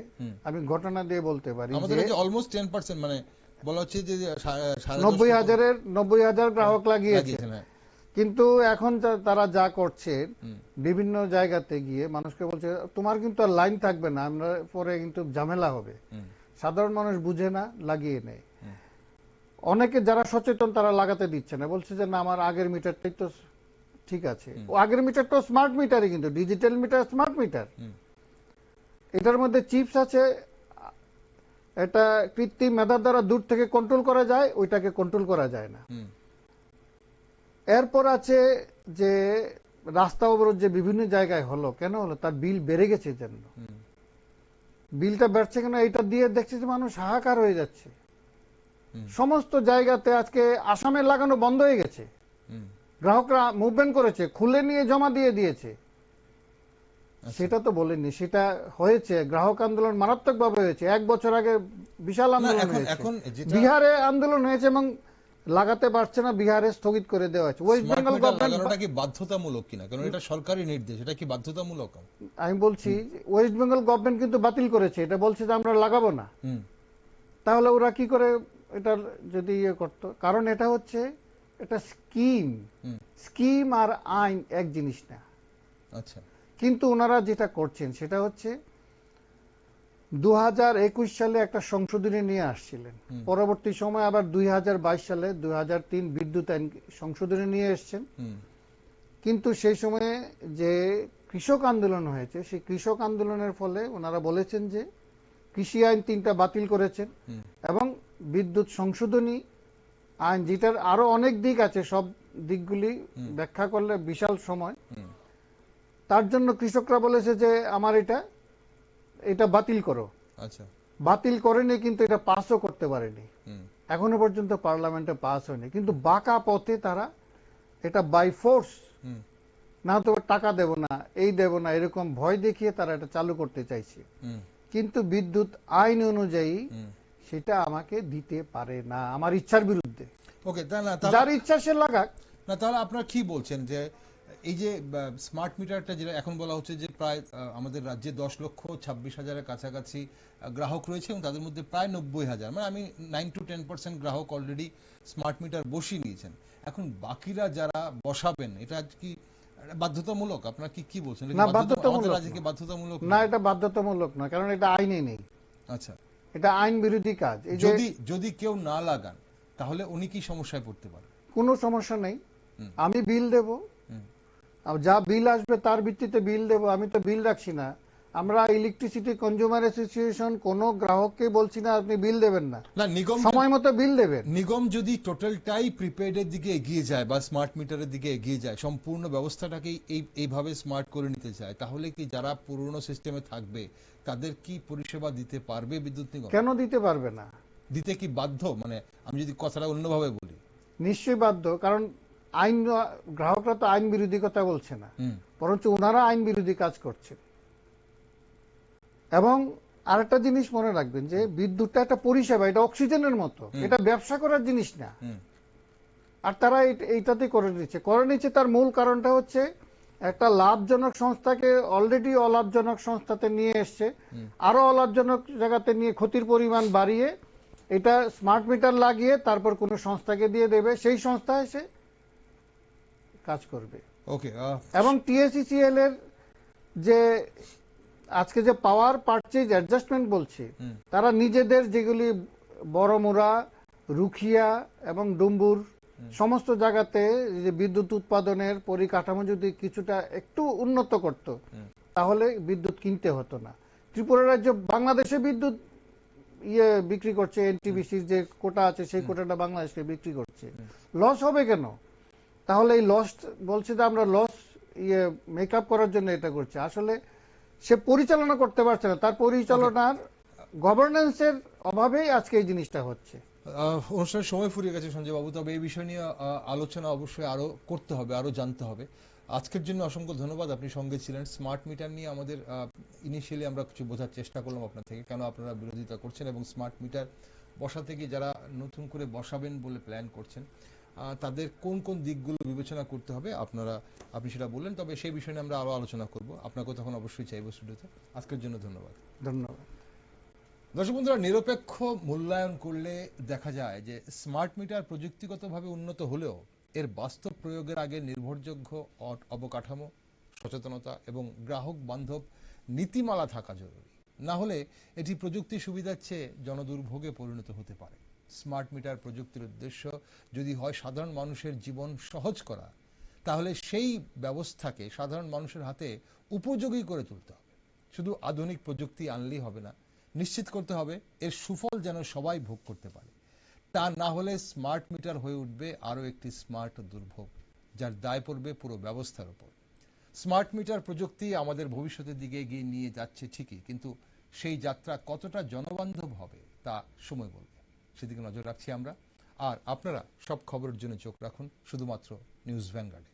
আমি ঘটনা দিয়ে বলতে পারি আমাদের রাজ্যে অলমোস্ট 10%, মানে বলা হচ্ছে যে 90,000 গ্রাহক লাগিয়েছেন। কিন্তু এখন তারা যা করছে, বিভিন্ন জায়গাতে গিয়ে মানুষকে বলছে তোমার কিন্তু আর লাইন থাকবে না, আমরা পরে কিন্তু ঝামেলা হবে। সাধারণ মানুষ বুঝে না, লাগিয়ে নেয়। অনেকে যারা সচেতন তারা লাগাতে দিচ্ছে না, বলছে যে না আমার আগের মিটারটাই তো ঠিক আছে। আগের মিটার তো স্মার্ট মিটারই, কিন্তু ডিজিটাল মিটার স্মার্ট মিটার। এটার মধ্যে চিপস আছে, এটা কৃত্রিম মেধার দ্বারা দূর থেকে কন্ট্রোল করা যায়, ওইটাকে কন্ট্রোল করা যায় না। এরপর আছে যে রাস্তা অবরোধ যে বিভিন্ন জায়গায় হলো, কেন হলো? তার বিল বেড়ে গেছে জন্য। বিলটা বেড়ছে কেন, এটা দিয়ে দেখছে যে মানুষ হাহাকার হয়ে যাচ্ছে। সমস্ত জায়গাতে আজকে আসামে লাগানো বন্ধ হয়ে গেছে, গ্রাহকরা মুভমেন্ট করেছে, খুলে নিয়ে জমা দিয়ে দিয়েছে। সেটা তো বলেনি, সেটা হয়েছে গ্রাহক আন্দোলন মারাত্মক ভাবে হয়েছে। 1 বছর আগে বিশাল আন্দোলন হয়েছে, বিহারে আন্দোলন হয়েছে এবং লাগাতে পারছে না, বিহারে স্থগিত করে দেওয়া হয়েছে। ওয়েস্ট বেঙ্গল গভর্নমেন্ট কি বাধ্যতামূলক কিনা, কারণ এটা সরকারি নির্দেশ, এটা কি বাধ্যতামূলক? আমি বলছি ওয়েস্ট বেঙ্গল গভর্নমেন্ট কিন্তু বাতিল করেছে, এটা বলছে যে আমরা লাগাবো না। তাহলে ওরা কি করে এটা যদি ইয়ে করতো? কারণ এটা হচ্ছে এটা স্কিম আর আইন এক জিনিস না। আচ্ছা। কিন্তু ওনারা যেটা করছেন সেটা হচ্ছে 2021 সালে একটা সংশোধনী নিয়ে আসছিলেন, পরবর্তী সময় আবার 2022 সালে 2003 বিদ্যুৎ আইন সংশোধনী নিয়ে এসেছেন। কিন্তু সেই সময়ে যে কৃষক আন্দোলন হয়েছে, সেই কৃষক আন্দোলনের ফলে ওনারা বলেছেন যে কৃষি আইন 3টা বাতিল করেছেন এবং বিদ্যুৎ সংশোধনী আইন, যেটার আরো অনেক দিক আছে, সব দিকগুলি ব্যাখ্যা করলে বিশাল সময়, তার জন্য কৃষকরা বলেছে যে আমার এটা বাতিল করো। আচ্ছা, বাতিল করেনি, কিন্তু এটা পাসও করতে পারেনি, এখনো পর্যন্ত পার্লামেন্টে পাস হয়নি। কিন্তু বাঁকা পথে তারা এটা বাই ফোর্স, না তো টাকা দেব না, এই দেব না, এরকম ভয় দেখিয়ে তারা এটা চালু করতে চাইছে। কিন্তু বিদ্যুৎ আইন অনুযায়ী সেটা আমাকে দিতে পারে না, আমার ইচ্ছার বিরুদ্ধে। ওকে, যার ইচ্ছা সে লাগাক না। তাহলে আপনারা কি বলছেন যে এই যে স্মার্ট মিটারটা যেটা এখন বলা হচ্ছে যে প্রায় আমাদের রাজ্যে 10,26,000-এর কাছাকাছি গ্রাহক রয়েছে এবং তাদের মধ্যে প্রায় 90,000, মানে আমি 9 to 10% গ্রাহক অলরেডি স্মার্ট মিটার বসিয়ে নিয়েছেন। এখন বাকিরা যারা বসাবেন, এটা কি বাধ্যতামূলক? আপনারা কি বলছেন? না, বাধ্যতামূলক বাধ্যতামূলক না, এটা বাধ্যতামূলক না, কারণ এটা আইনে নেই। আচ্ছা, এটা আইন বিরোধী কাজ। যদি কেউ না লাগান তাহলে উনি কি সমস্যায় পড়তে পারেন? কোনো সমস্যা নেই, আমি বিল দেব, যা বিল আসবে তার ভিত্তিতে বিল দেব। আমি তো বিল রাখছি না। আমরা ইলেকট্রিসিটি কনজিউমার অ্যাসোসিয়েশন কোন গ্রাহককে বলছি না আপনি বিল দেবেন না, নিগম সময় মতো বিল দেবেন। নিগম যদি টোটালটাই প্রিপেড এর দিকে এগিয়ে যায় বা স্মার্ট মিটারের দিকে এগিয়ে যায়, সম্পূর্ণ ব্যবস্থাটাকে এইভাবে স্মার্ট করে নিতে চায়, তাহলে কি যারা পুরনো সিস্টেমে থাকবে তাদের কি পরিষেবা দিতে পারবে বিদ্যুৎ নিগম? কেন দিতে পারবে না? দিতে কি বাধ্য? মানে আমি যদি কথাটা অন্যভাবে বলি, নিশ্চয়ই বাধ্য, কারণ আইন, গ্রাহকরা তো আইন বিরোধী কথা বলছে না, বরঞ্চ ওনারা আইন বিরোধী কাজ করছে। এবং আরেকটা জিনিস মনে রাখবেন যে বিদ্যুৎটা একটা পরিষেবা, এটা অক্সিজেনের মতো, এটা ব্যবসা করার জিনিস না। আর তারা এইটাতে করে নিচ্ছে। তার মূল কারণটা হচ্ছে একটা লাভজনক সংস্থাকে অলরেডি অলাভজনক সংস্থাতে নিয়ে এসছে, আরো অলাভজনক জায়গাতে নিয়ে ক্ষতির পরিমাণ বাড়িয়ে এটা স্মার্ট মিটার লাগিয়ে তারপর কোন সংস্থাকে দিয়ে দেবে, সেই সংস্থা এসে কাজ করবে। ওকে, এবং টিএসইসিএল এর যে আজকে যে পাওয়ার পারচেজ অ্যাডজাস্টমেন্ট বলছে, তারা নিজেদের যেগুলি বড়মুড়া, রুখিয়া এবং ডুম্বুর সমস্ত জায়গাতে যে বিদ্যুৎ উৎপাদনের পরিকাঠামো যদি কিছুটা একটু উন্নত করত, তাহলে বিদ্যুৎ কিনতে হতো না। ত্রিপুরা রাজ্য বাংলাদেশে বিদ্যুৎ বিক্রি করছে, এনটিপিসির যে কোটা আছে সেই কোটাটা বাংলাদেশকে বিক্রি করছে। লস হবে কেন? তাহলে এই লস বলছে যে আমরা লস মেকআপ করার জন্য এটা করছে। আসলে সে পরিচালনা করতে পারছে না, তার পরিচালনার গভর্নেন্সের অভাবেই আজকে এই জিনিসটা হচ্ছে। অনুষ্ঠানের সময় ফুরিয়ে গেছে সঞ্জয় বাবু, তবে এই বিষয় নিয়ে আলোচনা অবশ্যই আরো করতে হবে, আরো জানতে হবে। আজকের জন্য অসংখ্য ধন্যবাদ, আপনি সঙ্গে ছিলেন। স্মার্ট মিটার নিয়ে আমাদের ইনিশিয়ালি আমরা কিছু বোঝার চেষ্টা করলাম আপনার থেকে, কেন আপনারা বিরোধিতা করছেন এবং স্মার্ট মিটার বসা থেকে যারা নতুন করে বসাবেন বলে প্ল্যান করছেন তাদের কোন কোন দিকগুলো বিবেচনা করতে হবে আপনি সেটা বললেন। তবে সেই বিষয়ে আমরা আরো আলোচনা করব, আপনাকে তখন অবশ্যই চাইব স্টুডিওতে। আজকের জন্য ধন্যবাদ। দর্শক বন্ধুরা, নিরপেক্ষ মূল্যায়ন করলে দেখা যায় যে স্মার্ট মিটার প্রযুক্তিগতভাবে উন্নত হলেও এর বাস্তব প্রয়োগের আগে নির্ভরযোগ্য অবকাঠামো, সচেতনতা এবং গ্রাহক বান্ধব নীতিমালা থাকা জরুরি। না হলে এটি প্রযুক্তি সুবিধার চেয়ে জনদুর্ভোগে পরিণত হতে পারে। স্মার্ট মিটার প্রযুক্তির উদ্দেশ্য যদি হয় সাধারণ মানুষের জীবন সহজ করা, তাহলে সেই ব্যবস্থাকে সাধারণ মানুষের হাতে উপযোগী করে তুলতে হবে। শুধু আধুনিক প্রযুক্তি আনলেই হবে না, নিশ্চিত করতে হবে এর সুফল যেন সবাই ভোগ করতে পারে। তা না হলে স্মার্ট মিটার হয়ে উঠবে আরো একটি স্মার্ট দুর্ভোগ, যার দায় পড়বে পুরো ব্যবস্থার উপর। স্মার্ট মিটার প্রযুক্তি আমাদের ভবিষ্যতের দিকে এগিয়ে নিয়ে যাচ্ছে ঠিকই, কিন্তু সেই যাত্রা কতটা জনবান্ধব হবে তা সময় বলবে। সেদিকে নজর রাখছি আমরা। আর আপনারা সব খবরের জন্য চোখ রাখুন শুধুমাত্র নিউজ ভ্যানগার্ডে।